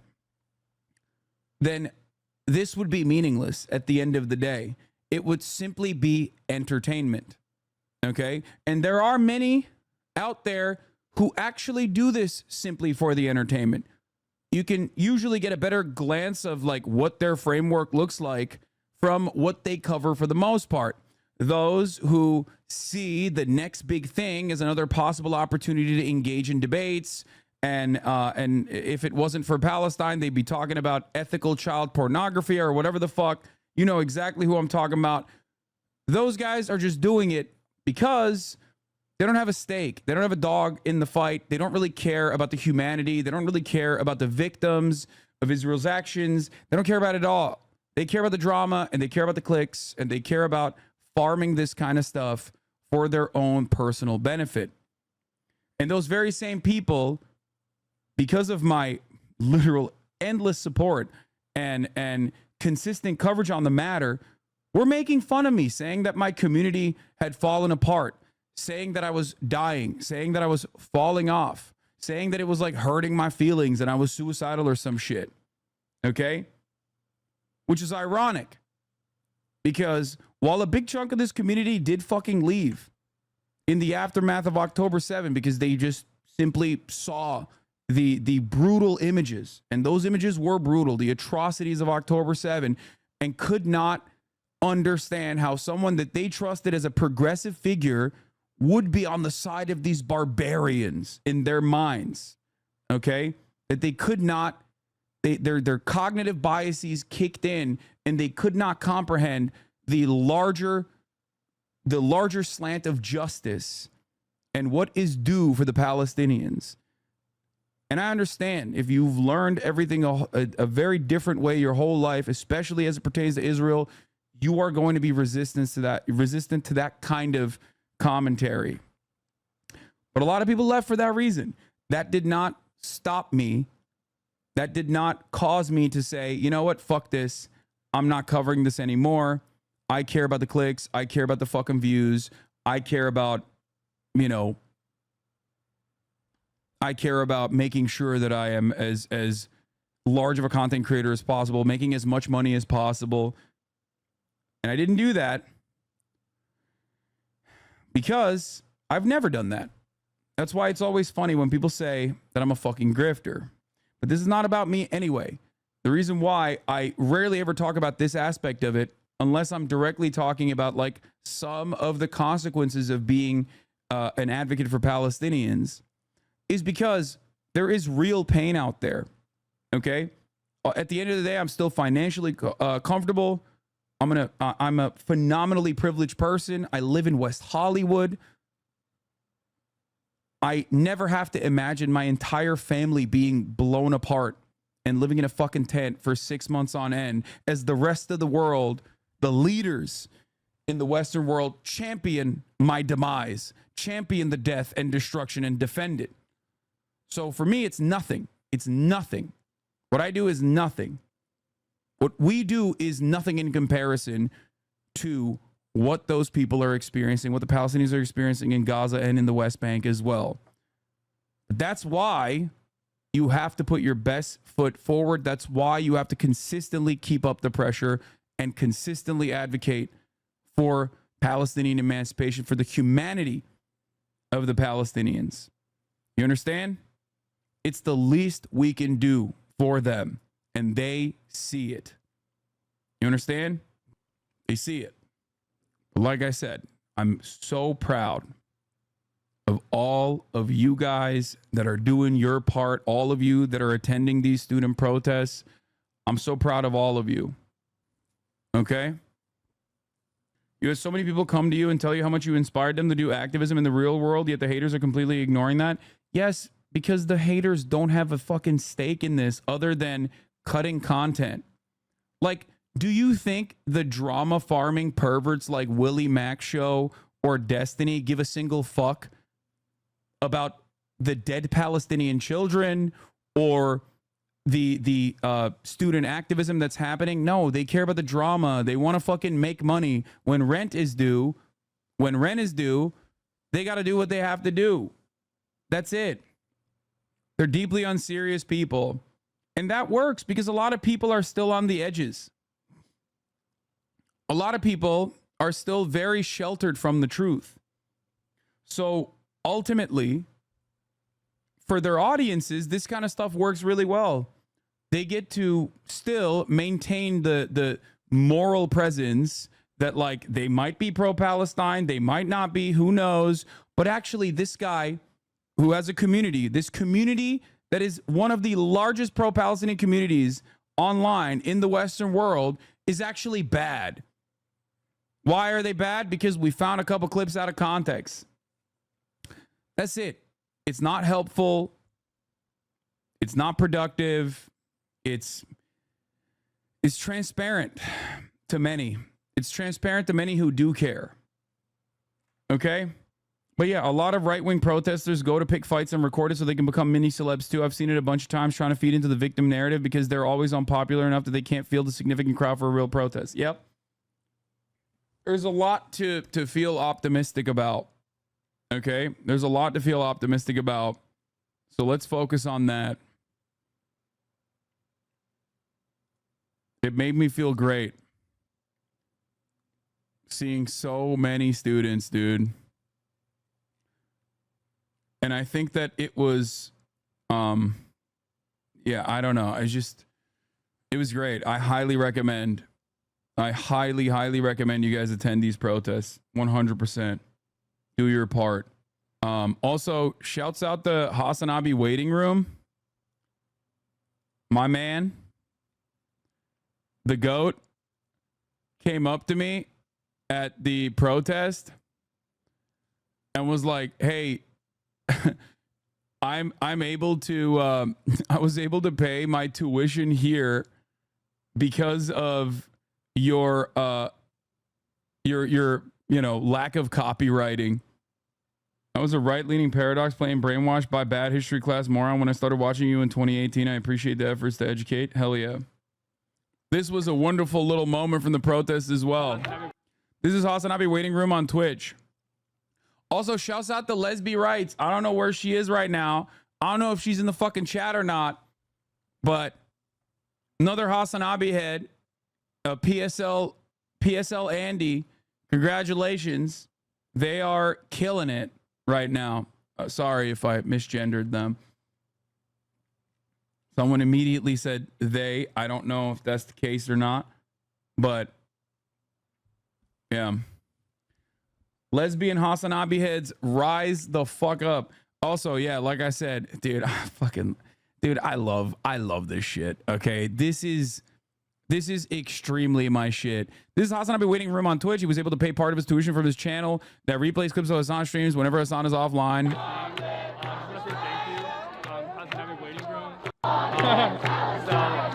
B: then this would be meaningless at the end of the day. It would simply be entertainment. Okay? And there are many out there who actually do this simply for the entertainment. You can usually get a better glance of like what their framework looks like from what they cover for the most part. Those who see the next big thing as another possible opportunity to engage in debates, and if it wasn't for Palestine, they'd be talking about ethical child pornography or whatever the fuck. You know exactly who I'm talking about. Those guys are just doing it because they don't have a stake. They don't have a dog in the fight. They don't really care about the humanity. They don't really care about the victims of Israel's actions. They don't care about it all. They care about the drama, and they care about the clicks, and they care about farming this kind of stuff for their own personal benefit. And those very same people, because of my literal endless support and consistent coverage on the matter, were making fun of me, saying that my community had fallen apart, saying that I was dying, saying that I was falling off, saying that it was like hurting my feelings and I was suicidal or some shit. Okay? Which is ironic, because while a big chunk of this community did fucking leave in the aftermath of October 7 because they just simply saw the brutal images, and those images were brutal, the atrocities of October 7, and could not understand how someone that they trusted as a progressive figure would be on the side of these barbarians in their minds. Okay? That they could not, their cognitive biases kicked in and they could not comprehend the larger slant of justice and what is due for the Palestinians. And I understand if you've learned everything a very different way your whole life, especially as it pertains to Israel, you are going to be resistant to that kind of commentary. But a lot of people left for that reason. That did not stop me. That did not cause me to say, you know what, fuck this. I'm not covering this anymore. I care about the clicks. I care about the fucking views. I care about, I care about making sure that I am as large of a content creator as possible, making as much money as possible. And I didn't do that because I've never done that. That's why it's always funny when people say that I'm a fucking grifter. But this is not about me anyway. The reason why I rarely ever talk about this aspect of it, unless I'm directly talking about like some of the consequences of being an advocate for Palestinians, is because there is real pain out there. Okay? At the end of the day, I'm still financially comfortable. I'm a phenomenally privileged person. I live in West Hollywood. I never have to imagine my entire family being blown apart and living in a fucking tent for 6 months on end as the rest of the world, the leaders in the Western world, champion my demise, champion the death and destruction and defend it. So for me, it's nothing. It's nothing. What I do is nothing. What we do is nothing in comparison to what those people are experiencing, what the Palestinians are experiencing in Gaza and in the West Bank as well. That's why you have to put your best foot forward. That's why you have to consistently keep up the pressure and consistently advocate for Palestinian emancipation, for the humanity of the Palestinians. You understand? It's the least we can do for them, and they see it. You understand? They see it. But like I said, I'm so proud of all of you guys that are doing your part, all of you that are attending these student protests. I'm so proud of all of you. Okay? You have so many people come to you and tell you how much you inspired them to do activism in the real world, yet the haters are completely ignoring that. Yes, because the haters don't have a fucking stake in this other than cutting content. Like, do you think the drama farming perverts like Willie Mac Show or Destiny give a single fuck about the dead Palestinian children or the student activism that's happening? No, they care about the drama. They want to fucking make money. When rent is due, they got to do what they have to do. That's it. They're deeply unserious people. And that works because a lot of people are still on the edges. A lot of people are still very sheltered from the truth. So ultimately, for their audiences, this kind of stuff works really well. They get to still maintain the moral presence that, like, they might be pro-Palestine, they might not be, who knows. But actually, this guy who has a community, this community that is one of the largest pro-Palestinian communities online in the Western world, is actually bad. Why are they bad? Because we found a couple clips out of context. That's it. It's not helpful. It's not productive. It's transparent to many. It's transparent to many who do care. Okay? But yeah, a lot of right-wing protesters go to pick fights and record it so they can become mini celebs too. I've seen it a bunch of times, trying to feed into the victim narrative because they're always unpopular enough that they can't field a significant crowd for a real protest. Yep. There's a lot to feel optimistic about. Okay? There's a lot to feel optimistic about. So let's focus on that. It made me feel great seeing so many students, dude. And I think that it was, yeah, I don't know. It was great. I highly recommend I highly, highly recommend you guys attend these protests. 100%. Do your part. Also, shouts out the HasanAbi waiting room. My man, the GOAT, came up to me at the protest and was like, hey, I'm able to I was able to pay my tuition here because of your lack of copywriting. I was a right-leaning paradox playing brainwashed by bad history class moron when I started watching you in 2018. I appreciate the efforts to educate. Hell yeah. This was a wonderful little moment from the protest as well. This is HasanAbi waiting room on Twitch. Also, shouts out to Lesbi Rights. I don't know where she is right now. I don't know if she's in the fucking chat or not, but another HasanAbi head, PSL Andy, congratulations. They are killing it right now. Sorry if I misgendered them. Someone immediately said they. I don't know if that's the case or not, but yeah. Lesbian HasanAbi heads, rise the fuck up. Also, yeah, like I said, dude, I love this shit. Okay, this is extremely my shit. This is HasanAbi waiting room on Twitch. He was able to pay part of his tuition from his channel that replays clips of Hasan streams whenever Hasan is offline.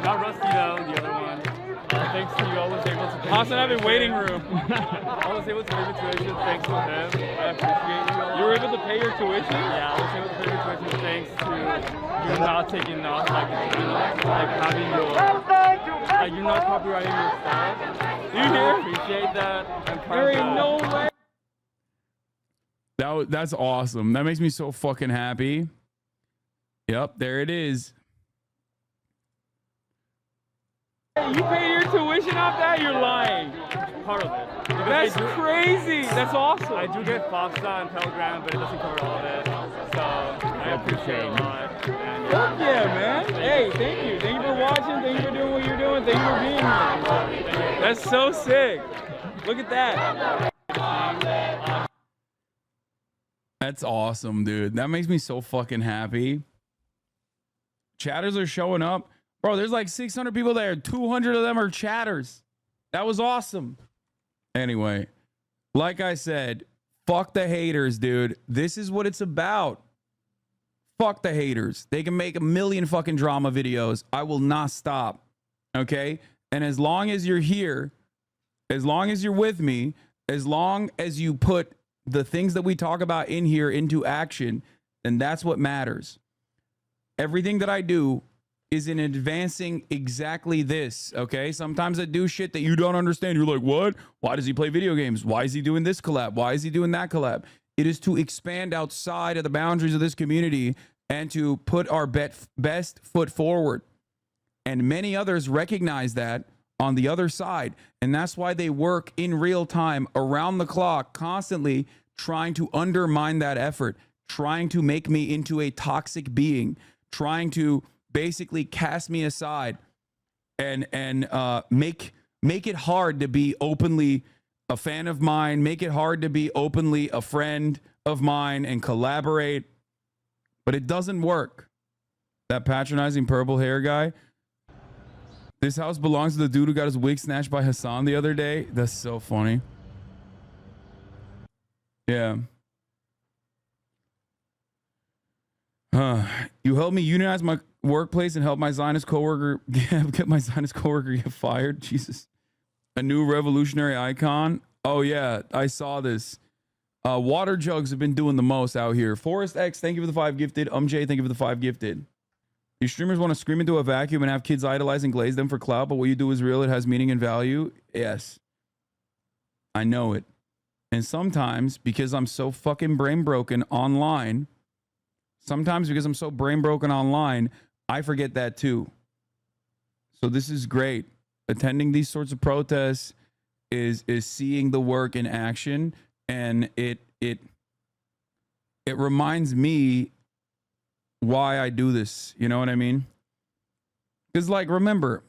D: Not Rusty though, the other one. Thanks to you, I was able to pay. HasanAbi waiting room. I was able to pay the tuition thanks to him. I appreciate you. You were able to pay your tuition? Yeah, I was able to pay your tuition thanks to you not taking off like having your you're not copywriting your stuff. Do you hear? I appreciate that. There ain't no way.
B: That's awesome. That makes me so fucking happy. Yep, there it is.
D: You pay your tuition off that? You're lying. Part of it. That's crazy. That's awesome. I do get FOSTA and Telegram, but it doesn't cover all of it. So I appreciate it a lot. Fuck yeah, man. Hey, thank you. Thank you for watching. Thank you for doing what you're doing. Thank you for being here. That's so sick. Look at that.
B: That's awesome, dude. That makes me so fucking happy. Chatters are showing up. Bro, there's like 600 people there. 200 of them are chatters. That was awesome. Anyway, like I said, fuck the haters, dude. This is what it's about. Fuck the haters. They can make a million fucking drama videos. I will not stop. Okay? And as long as you're here, as long as you're with me, as long as you put the things that we talk about in here into action, then that's what matters. Everything that I do is in advancing exactly this, okay? Sometimes I do shit that you don't understand. You're like, what? Why does he play video games? Why is he doing this collab? Why is he doing that collab? It is to expand outside of the boundaries of this community and to put our best foot forward. And many others recognize that on the other side. And that's why they work in real time, around the clock, constantly trying to undermine that effort, trying to make me into a toxic being, trying to basically cast me aside and make it hard to be openly a fan of mine, make it hard to be openly a friend of mine and collaborate. But it doesn't work. That patronizing purple hair guy. This house belongs to the dude who got his wig snatched by Hasan the other day. That's so funny. Yeah. You helped me unionize my workplace and help my Zionist coworker get my Zionist coworker get fired. Jesus. A new revolutionary icon. Oh yeah, I saw this. Water jugs have been doing the most out here. Forrest X, thank you for the 5 gifted. J, thank you for the 5 gifted. These streamers want to scream into a vacuum and have kids idolize and glaze them for clout, but what you do is real. It has meaning and value. Yes. I know it. And sometimes, because I'm so fucking brain broken online, I forget that too. So this is great. Attending these sorts of protests is seeing the work in action, and it reminds me why I do this. You know what I mean? Because, like, remember,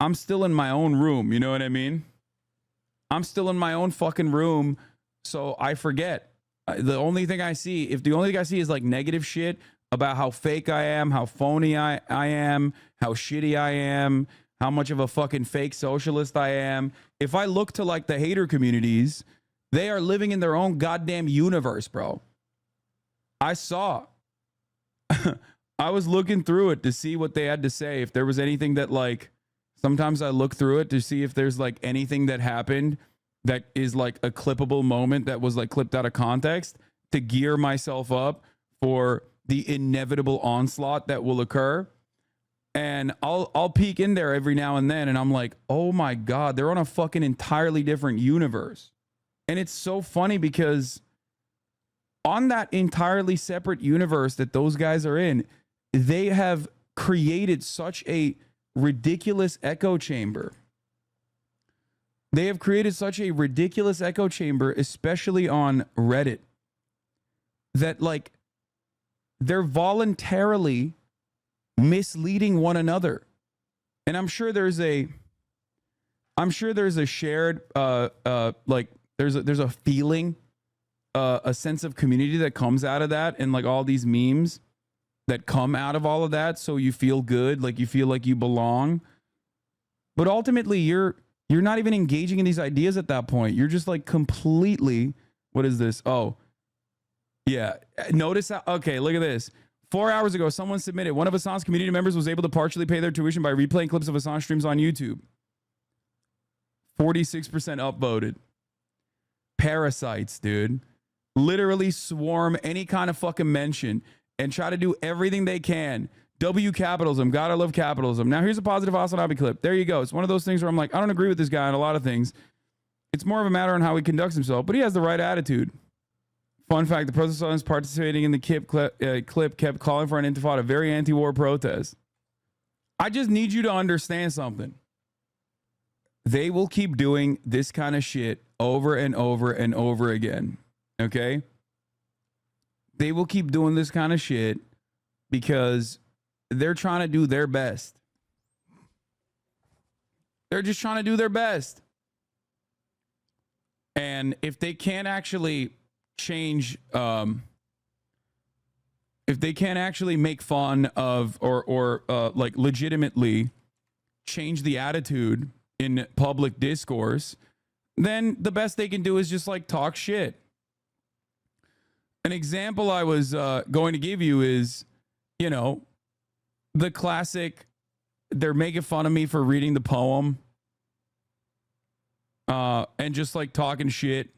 B: I'm still in my own room. You know what I mean? I'm still in my own fucking room, so I forget. The only thing I see, if the only thing I see is like negative shit about how fake I am, how phony I am, how shitty I am, how much of a fucking fake socialist I am. If I look to like the hater communities, they are living in their own goddamn universe, bro. I saw. I was looking through it to see what they had to say. If there was anything that like, sometimes I look through it to see if there's like anything that happened that is like a clippable moment that was like clipped out of context to gear myself up for the inevitable onslaught that will occur. And I'll peek in there every now and then and I'm like, oh my God, they're on a fucking entirely different universe. And it's so funny because on that entirely separate universe that those guys are in, they have created such a ridiculous echo chamber. They have created such a ridiculous echo chamber, especially on Reddit, that like they're voluntarily misleading one another. And I'm sure there's a shared like there's a feeling, a sense of community that comes out of that, and like all these memes that come out of all of that, so you feel good, like you feel like you belong. But ultimately you're not even engaging in these ideas at that point. You're just like completely, what is this? Oh, yeah. Notice how, okay, look at this. 4 hours ago, someone submitted, one of Hasan's community members was able to partially pay their tuition by replaying clips of Hasan streams on YouTube. 46% upvoted. Parasites, dude. Literally swarm any kind of fucking mention and try to do everything they can. W capitalism. God, I love capitalism. Now here's a positive HasanAbi clip. There you go. It's one of those things where I'm like, I don't agree with this guy on a lot of things. It's more of a matter on how he conducts himself, but he has the right attitude. Fun fact, the protestants participating in the clip kept calling for an intifada, very anti-war protest. I just need you to understand something. They will keep doing this kind of shit over and over and over again. Okay? They will keep doing this kind of shit because they're trying to do their best. They're just trying to do their best. And if they can't actually change, if they can't actually make fun of or like legitimately change the attitude in public discourse, then the best they can do is just like talk shit. An example I was going to give you is, you know, the classic, they're making fun of me for reading the poem and just like talking shit.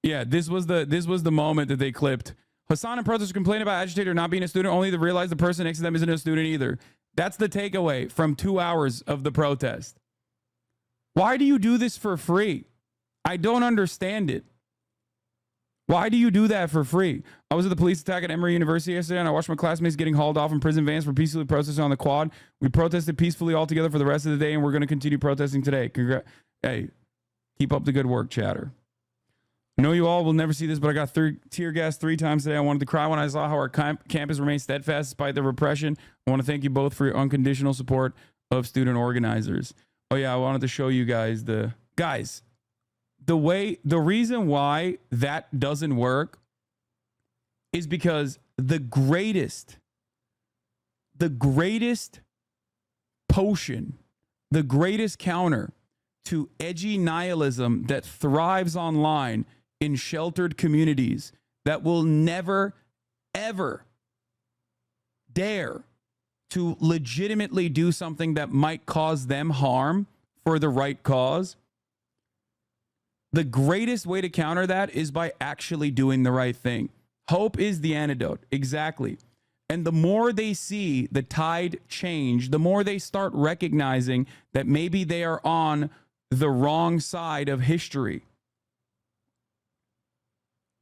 B: Yeah, this was the moment that they clipped. Hasan and protesters complain about agitator not being a student, only to realize the person next to them isn't a student either. That's the takeaway from 2 hours of the protest. Why do you do this for free? I don't understand it. Why do you do that for free? I was at the police attack at Emory University yesterday, and I watched my classmates getting hauled off in prison vans for peacefully protesting on the quad. We protested peacefully all together for the rest of the day, and we're going to continue protesting today. Hey, keep up the good work, chatter. I know you all will never see this, but I got tear gas 3 times today. I wanted to cry when I saw how our campus remains steadfast despite the repression. I want to thank you both for your unconditional support of student organizers. Oh yeah, I wanted to show you guys the reason why that doesn't work is because the greatest potion, the greatest counter to edgy nihilism that thrives online in sheltered communities that will never, ever dare to legitimately do something that might cause them harm for the right cause. The greatest way to counter that is by actually doing the right thing. Hope is the antidote. Exactly. And the more they see the tide change, the more they start recognizing that maybe they are on the wrong side of history,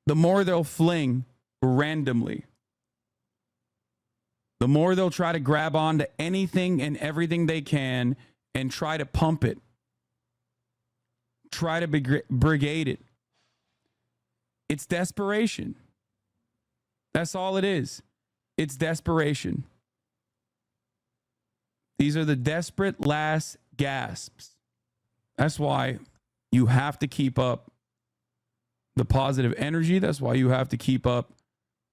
B: the more they'll fling randomly. The more they'll try to grab onto anything and everything they can and try to pump it. Try to brigade it. It's desperation. That's all it is. It's desperation. These are the desperate last gasps. That's why you have to keep up the positive energy. That's why you have to keep up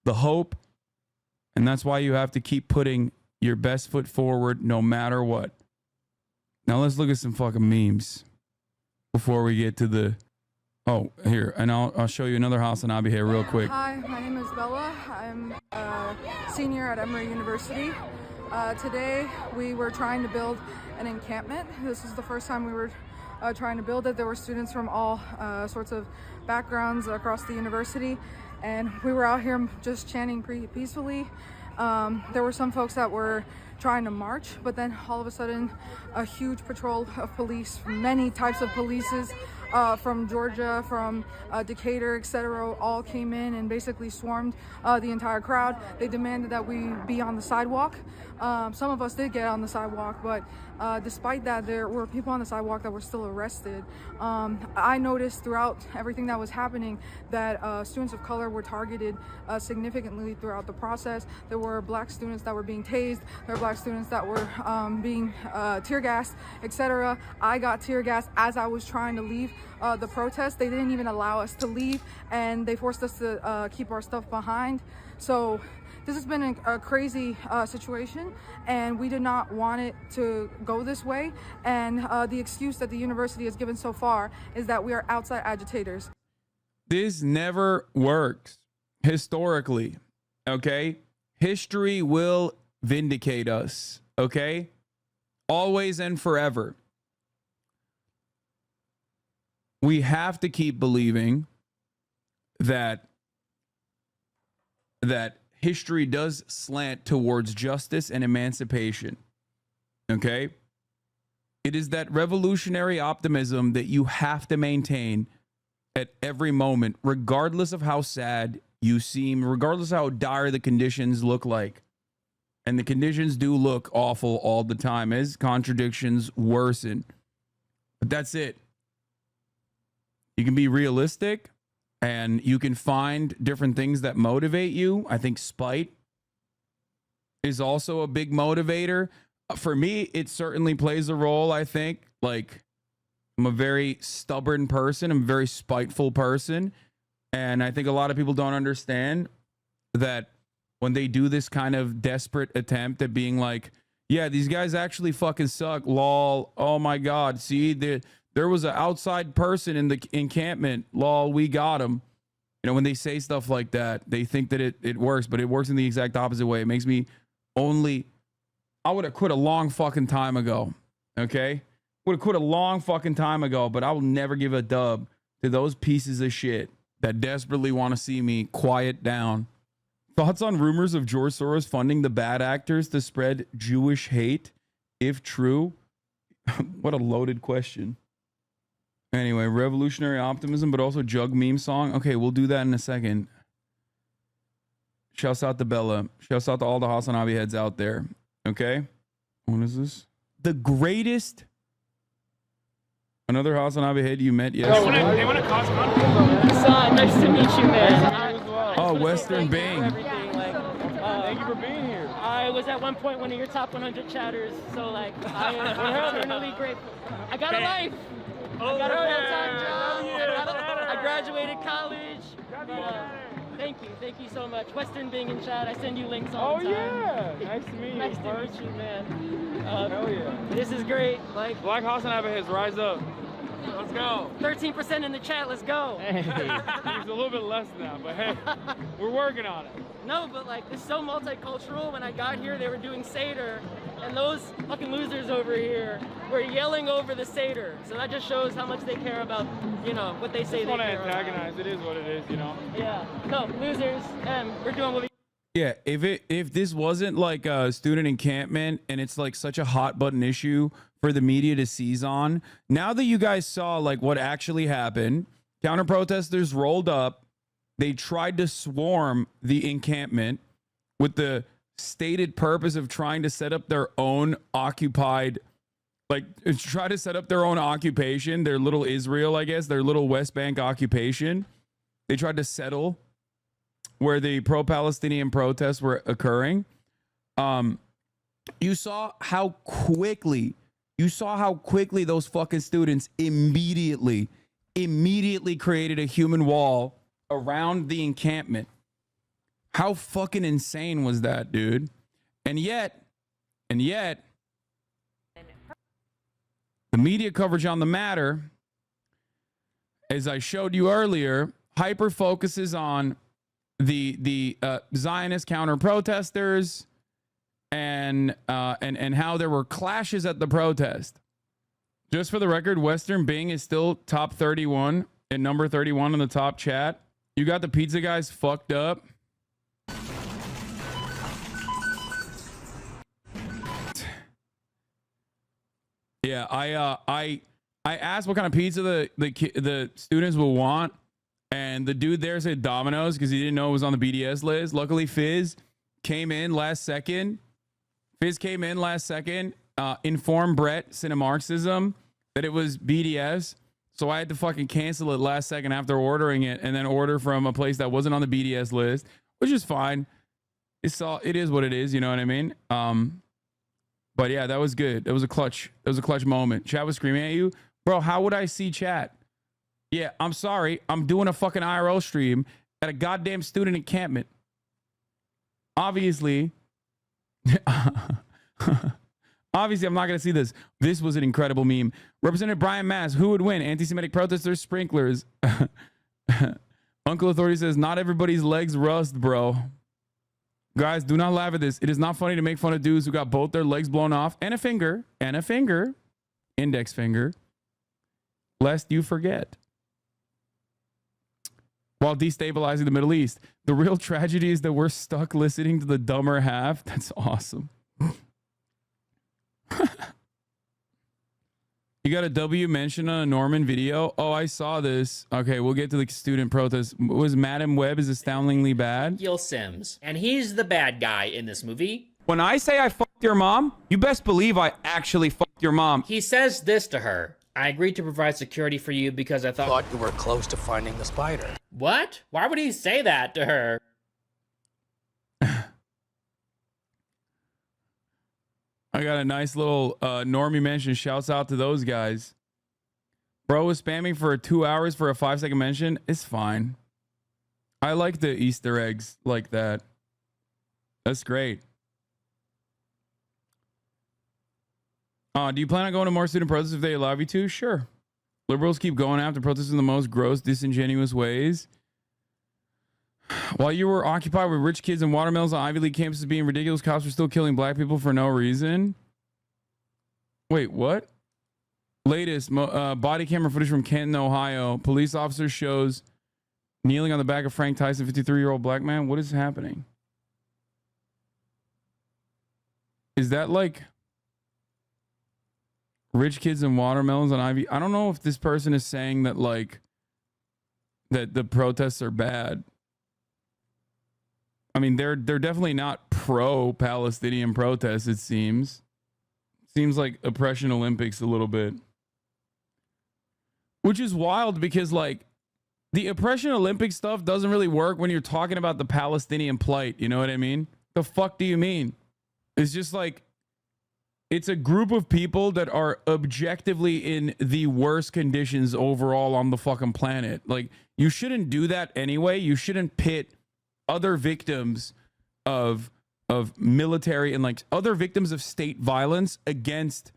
B: the hope. And that's why you have to keep putting your best foot forward no matter what. Now let's look at some fucking memes before we get to the... Oh, here. And I'll show you another HasanAbi here real quick.
A: Hi, my name is Bella. I'm a senior at Emory University. Today we were trying to build an encampment. This is the first time we were trying to build it. There were students from all sorts of backgrounds across the university, and we were out here just chanting peacefully. There were some folks that were trying to march, but then all of a sudden a huge patrol of police, many types of polices from Georgia, from Decatur, etc., all came in and basically swarmed the entire crowd. They demanded that we be on the sidewalk. Some of us did get on the sidewalk, but despite that, there were people on the sidewalk that were still arrested. I noticed throughout everything that was happening that students of color were targeted significantly throughout the process. There were black students that were being tased. There were black students that were being tear gassed, etc. I got tear gassed as I was trying to leave the protest. They didn't even allow us to leave, and they forced us to keep our stuff behind. So this has been a crazy situation, and we did not want it to go this way. And the excuse that the university has given so far is that we are outside agitators.
B: This never works historically, okay? History will vindicate us, okay? Always and forever. We have to keep believing that history does slant towards justice and emancipation. Okay? It is that revolutionary optimism that you have to maintain at every moment, regardless of how sad you seem, regardless of how dire the conditions look like. And the conditions do look awful all the time as contradictions worsen. But that's it. You can be realistic, and you can find different things that motivate you. I think spite is also a big motivator. For me, it certainly plays a role, I think. Like, I'm a very stubborn person. I'm a very spiteful person. And I think a lot of people don't understand that when they do this kind of desperate attempt at being like, yeah, these guys actually fucking suck, lol. Oh my God, see, there was an outside person in the encampment, lol, we got him. You know, when they say stuff like that, they think that it works, but it works in the exact opposite way. It makes me I would have quit a long fucking time ago, okay? Would have quit a long fucking time ago, but I will never give a dub to those pieces of shit that desperately want to see me quiet down. Thoughts on rumors of George Soros funding the bad actors to spread Jewish hate? If true, what a loaded question. Anyway, revolutionary optimism, but also jug meme song. Okay, we'll do that in a second. Shouts out to Bella. Shouts out to all the HasanAbi heads out there. Okay? What is this? The greatest... Another HasanAbi head you met yesterday?
I: They want to cause conflict. Hasan, nice to meet you, man.
B: Oh, Western Bing.
I: Thank you for being here. I was at one point one of your top 100 chatters, so like, I am eternally grateful. I got a life. I got a full-time job. I graduated college. Thank you so much. Western Bing in chat. I send you links all the time.
D: Oh yeah, nice to meet you.
I: Nice to meet you, man.
D: Hell yeah.
I: This is great. Like,
D: Black HasanAbi heads, rise up. Let's go.
I: 13% in the chat. Let's go.
D: Hey. He's a little bit less than that, but hey, we're working on it.
I: No, but like, it's so multicultural. When I got here, they were doing Seder, and those fucking losers over here were yelling over the Seder. So that just shows how much they care about, you know, what they say they care about.
D: I just want to antagonize. It is what it is, you know?
I: Yeah. No, losers. We're doing what we...
B: Yeah, if this wasn't like a student encampment and it's like such a hot button issue for the media to seize on, now that you guys saw like what actually happened, counter protesters rolled up, they tried to swarm the encampment with the stated purpose of trying to set up their own occupied, like try to set up their own occupation, their little Israel, I guess, their little West Bank occupation. They tried to settle where the pro-Palestinian protests were occurring. You saw how quickly those fucking students immediately created a human wall around the encampment. How fucking insane was that, dude? And yet, the media coverage on the matter, as I showed you earlier, hyper focuses on the Zionist counter protesters and how there were clashes at the protest. Just for the record, Western Bing is still top 31 and number 31 in the top chat. You got the pizza guys fucked up. Yeah, I asked what kind of pizza the students will want, and the dude there said Domino's because he didn't know it was on the BDS list. Luckily, Fizz came in last second. Informed Brett cinemarxism that it was BDS, so I had to fucking cancel it last second after ordering it, and then order from a place that wasn't on the BDS list, which is fine. It is what it is, you know what I mean? But yeah, that was good. It was a clutch moment. Chat was screaming at you. Bro, how would I see chat? Yeah, I'm sorry. I'm doing a fucking IRL stream at a goddamn student encampment. Obviously, I'm not going to see this. This was an incredible meme. Representative Brian Mass, who would win? Anti-Semitic protesters, sprinklers. Uncle Authority says, not everybody's legs rust, bro. Guys, do not laugh at this. It is not funny to make fun of dudes who got both their legs blown off and a finger, index finger, lest you forget. While destabilizing the Middle East. The real tragedy is that we're stuck listening to the dumber half. That's awesome. You got a W mention on a Norman video? Oh, I saw this. Okay, we'll get to the student protest. Was Madam Web is astoundingly bad?
J: Gil Sims. And he's the bad guy in this movie.
B: When I say I fucked your mom, you best believe I actually fucked your mom.
J: He says this to her. I agreed to provide security for you because I thought
K: you were close to finding the spider.
J: What? Why would he say that to her?
B: I got a nice little normie mention. Shouts out to those guys. Bro was spamming for 2 hours for a 5-second mention. It's fine. I like the Easter eggs like that. That's great. Do you plan on going to more student protests if they allow you to? Sure. Liberals keep going after protests in the most gross, disingenuous ways. While you were occupied with rich kids and watermelons on Ivy League campuses being ridiculous, cops were still killing black people for no reason. Wait, what? Latest body camera footage from Canton, Ohio. Police officer shows kneeling on the back of Frank Tyson, 53-year-old black man. What is happening? Is that like rich kids and watermelons on Ivy? I don't know if this person is saying that like that the protests are bad. I mean, they're definitely not pro-Palestinian protests, it seems. Seems like Oppression Olympics a little bit. Which is wild because, like, the Oppression Olympics stuff doesn't really work when you're talking about the Palestinian plight. You know what I mean? The fuck do you mean? It's just like, it's a group of people that are objectively in the worst conditions overall on the fucking planet. Like, you shouldn't do that anyway. You shouldn't pit other victims of military and like other victims of state violence against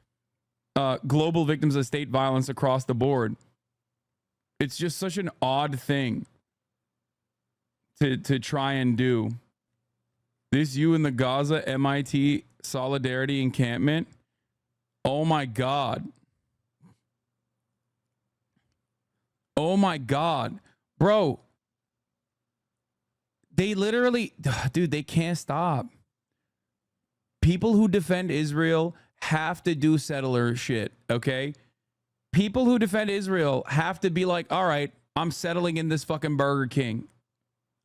B: global victims of state violence across the board. It's just such an odd thing to try and do. This you in the Gaza MIT solidarity encampment. Oh my God. Oh my God. Bro. They literally, dude, they can't stop. People who defend Israel have to do settler shit, okay? People who defend Israel have to be like, all right, I'm settling in this fucking Burger King.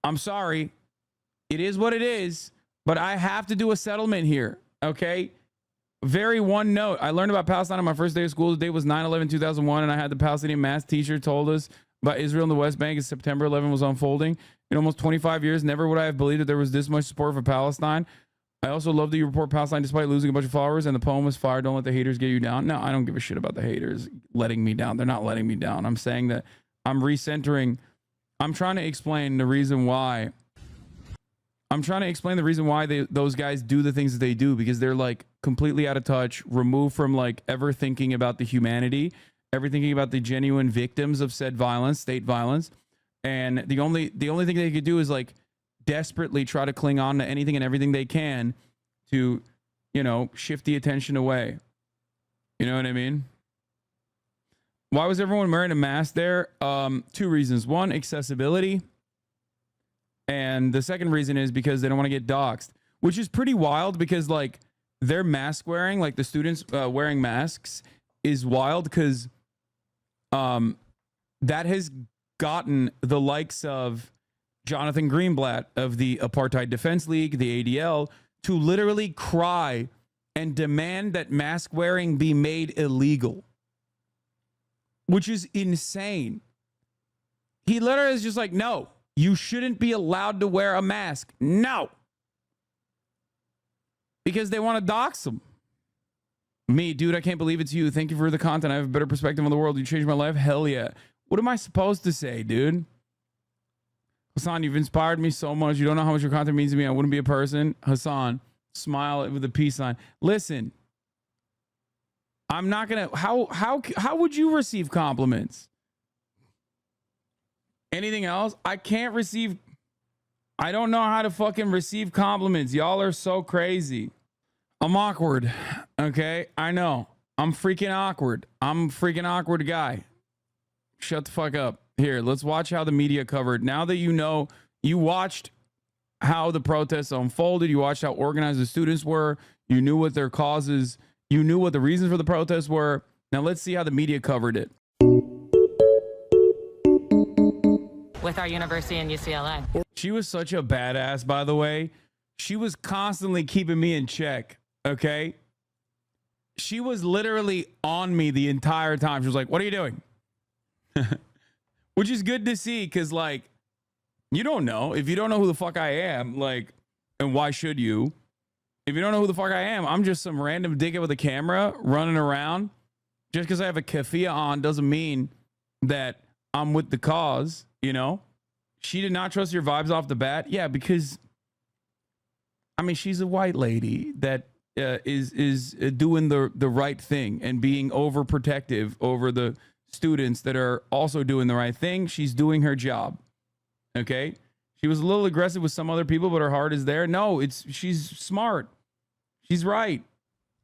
B: I'm sorry. It is what it is, but I have to do a settlement here, okay? Very one note. I learned about Palestine on my first day of school. The date was 9/11/2001, and I had the Palestinian math teacher told us about Israel and the West Bank as September 11 was unfolding. In almost 25 years, never would I have believed that there was this much support for Palestine. I also love that you report Palestine despite losing a bunch of followers, and the poem was fire. Don't let the haters get you down. No, I don't give a shit about the haters letting me down. They're not letting me down. I'm saying that I'm recentering. I'm trying to explain the reason why. Those guys do the things that they do, because they're like completely out of touch, removed from like ever thinking about the humanity, ever thinking about the genuine victims of said violence, state violence. And the only thing they could do is like desperately try to cling on to anything and everything they can to, you know, shift the attention away. You know what I mean? Why was everyone wearing a mask there? 2 reasons. One, accessibility. And the second reason is because they don't want to get doxxed, which is pretty wild, because like their mask wearing, like the students wearing masks, is wild, because that has gotten the likes of Jonathan Greenblatt of the Apartheid Defense League, the ADL, to literally cry and demand that mask wearing be made illegal, which is insane. He literally is just like, no, you shouldn't be allowed to wear a mask. No. Because they want to dox them. Me, dude, I can't believe it's you. Thank you for the content. I have a better perspective on the world. You changed my life. Hell yeah. What am I supposed to say, dude? Hasan, you've inspired me so much. You don't know how much your content means to me. I wouldn't be a person. Hasan, smile with a peace sign. Listen, I'm not gonna. How would you receive compliments? Anything else? I can't receive. I don't know how to fucking receive compliments. Y'all are so crazy. I'm awkward. Okay, I know. I'm freaking awkward. I'm a freaking awkward guy. Shut the fuck up. Here, let's watch how the media covered. Now that you know, you watched how the protests unfolded, you watched how organized the students were, you knew what their causes, you knew what the reasons for the protests were. Now let's see how the media covered it.
L: With our university in UCLA.
B: She was such a badass, by the way. She was constantly keeping me in check, okay? She was literally on me the entire time. She was like, what are you doing? Which is good to see, because, like, you don't know. If you don't know who the fuck I am, like, and why should you? If you don't know who the fuck I am, I'm just some random dickhead with a camera running around. Just because I have a keffiyeh on doesn't mean that I'm with the cause, you know? She did not trust your vibes off the bat. Yeah, because, I mean, she's a white lady that is doing the right thing and being overprotective over the students that are also doing the right thing. She's doing her job. Okay? She was a little aggressive with some other people, but her heart is there. No, she's smart. She's right.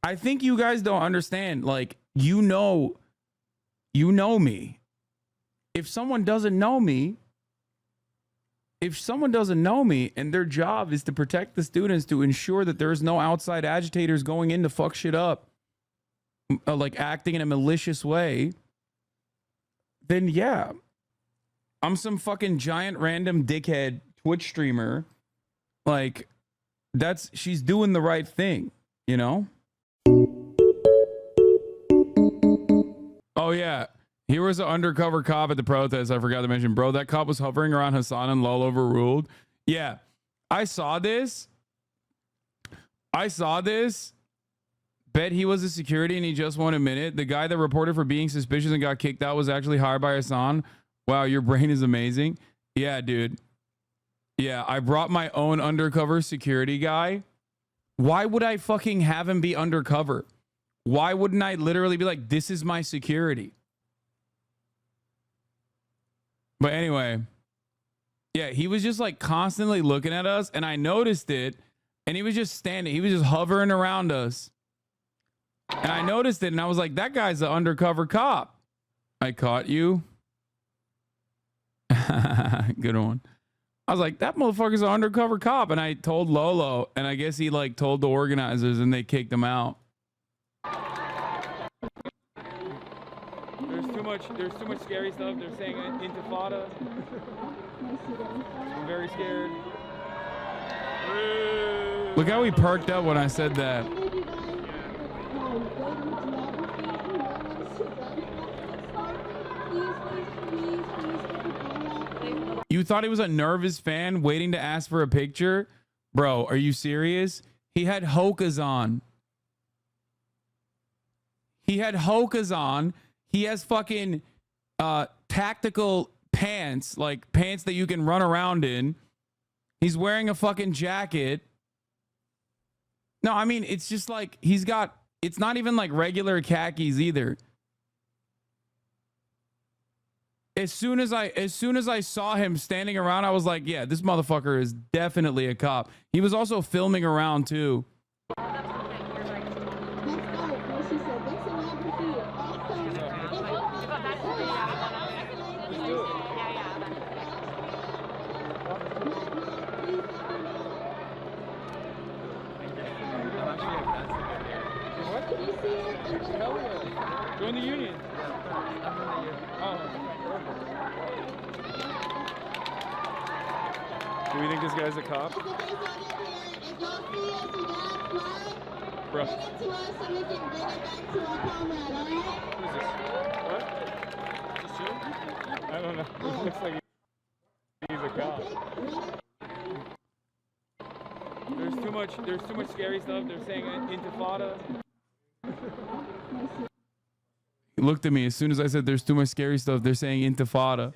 B: I think you guys don't understand. Like, you know me. If someone doesn't know me and their job is to protect the students, to ensure that there's no outside agitators going in to fuck shit up, like acting in a malicious way, then yeah, I'm some fucking giant random dickhead Twitch streamer. Like, she's doing the right thing, you know? Oh yeah. Here was an undercover cop at the protest. I forgot to mention, bro. That cop was hovering around Hasan and LolOverruled. Yeah, I saw this. Bet he was a security and he just won't admit it. The guy that reported for being suspicious and got kicked out was actually hired by Hasan. Wow, your brain is amazing. Yeah, dude. Yeah, I brought my own undercover security guy. Why would I fucking have him be undercover? Why wouldn't I literally be like, this is my security? But anyway, yeah, he was just like constantly looking at us, and I noticed it, and he was just standing. He was just hovering around us. And I noticed it, and I was like, that guy's an undercover cop. I caught you. Good one. I was like, that motherfucker's an undercover cop. And I told Lolo, and I guess he like told the organizers, and they kicked him out. There's too much scary stuff. They're saying intifada. I'm very scared. Look how he perked up when I said that. You thought he was a nervous fan waiting to ask for a picture? Bro, are you serious? He had hokas on. He had hokas on. He has fucking tactical pants, like pants that you can run around in. He's wearing a fucking jacket. No, I mean, it's just like he's got, it's not even like regular khakis either. As soon as I saw him standing around, I was like, yeah, this motherfucker is definitely a cop. He was also filming around too.
D: Join the union. Do we think this guy's a cop? Bro. Who is this? What? Just you? I don't know. It looks like he's a cop. There's too much scary stuff. They're saying intifada.
B: He looked at me as soon as I said there's too much scary stuff. They're saying intifada.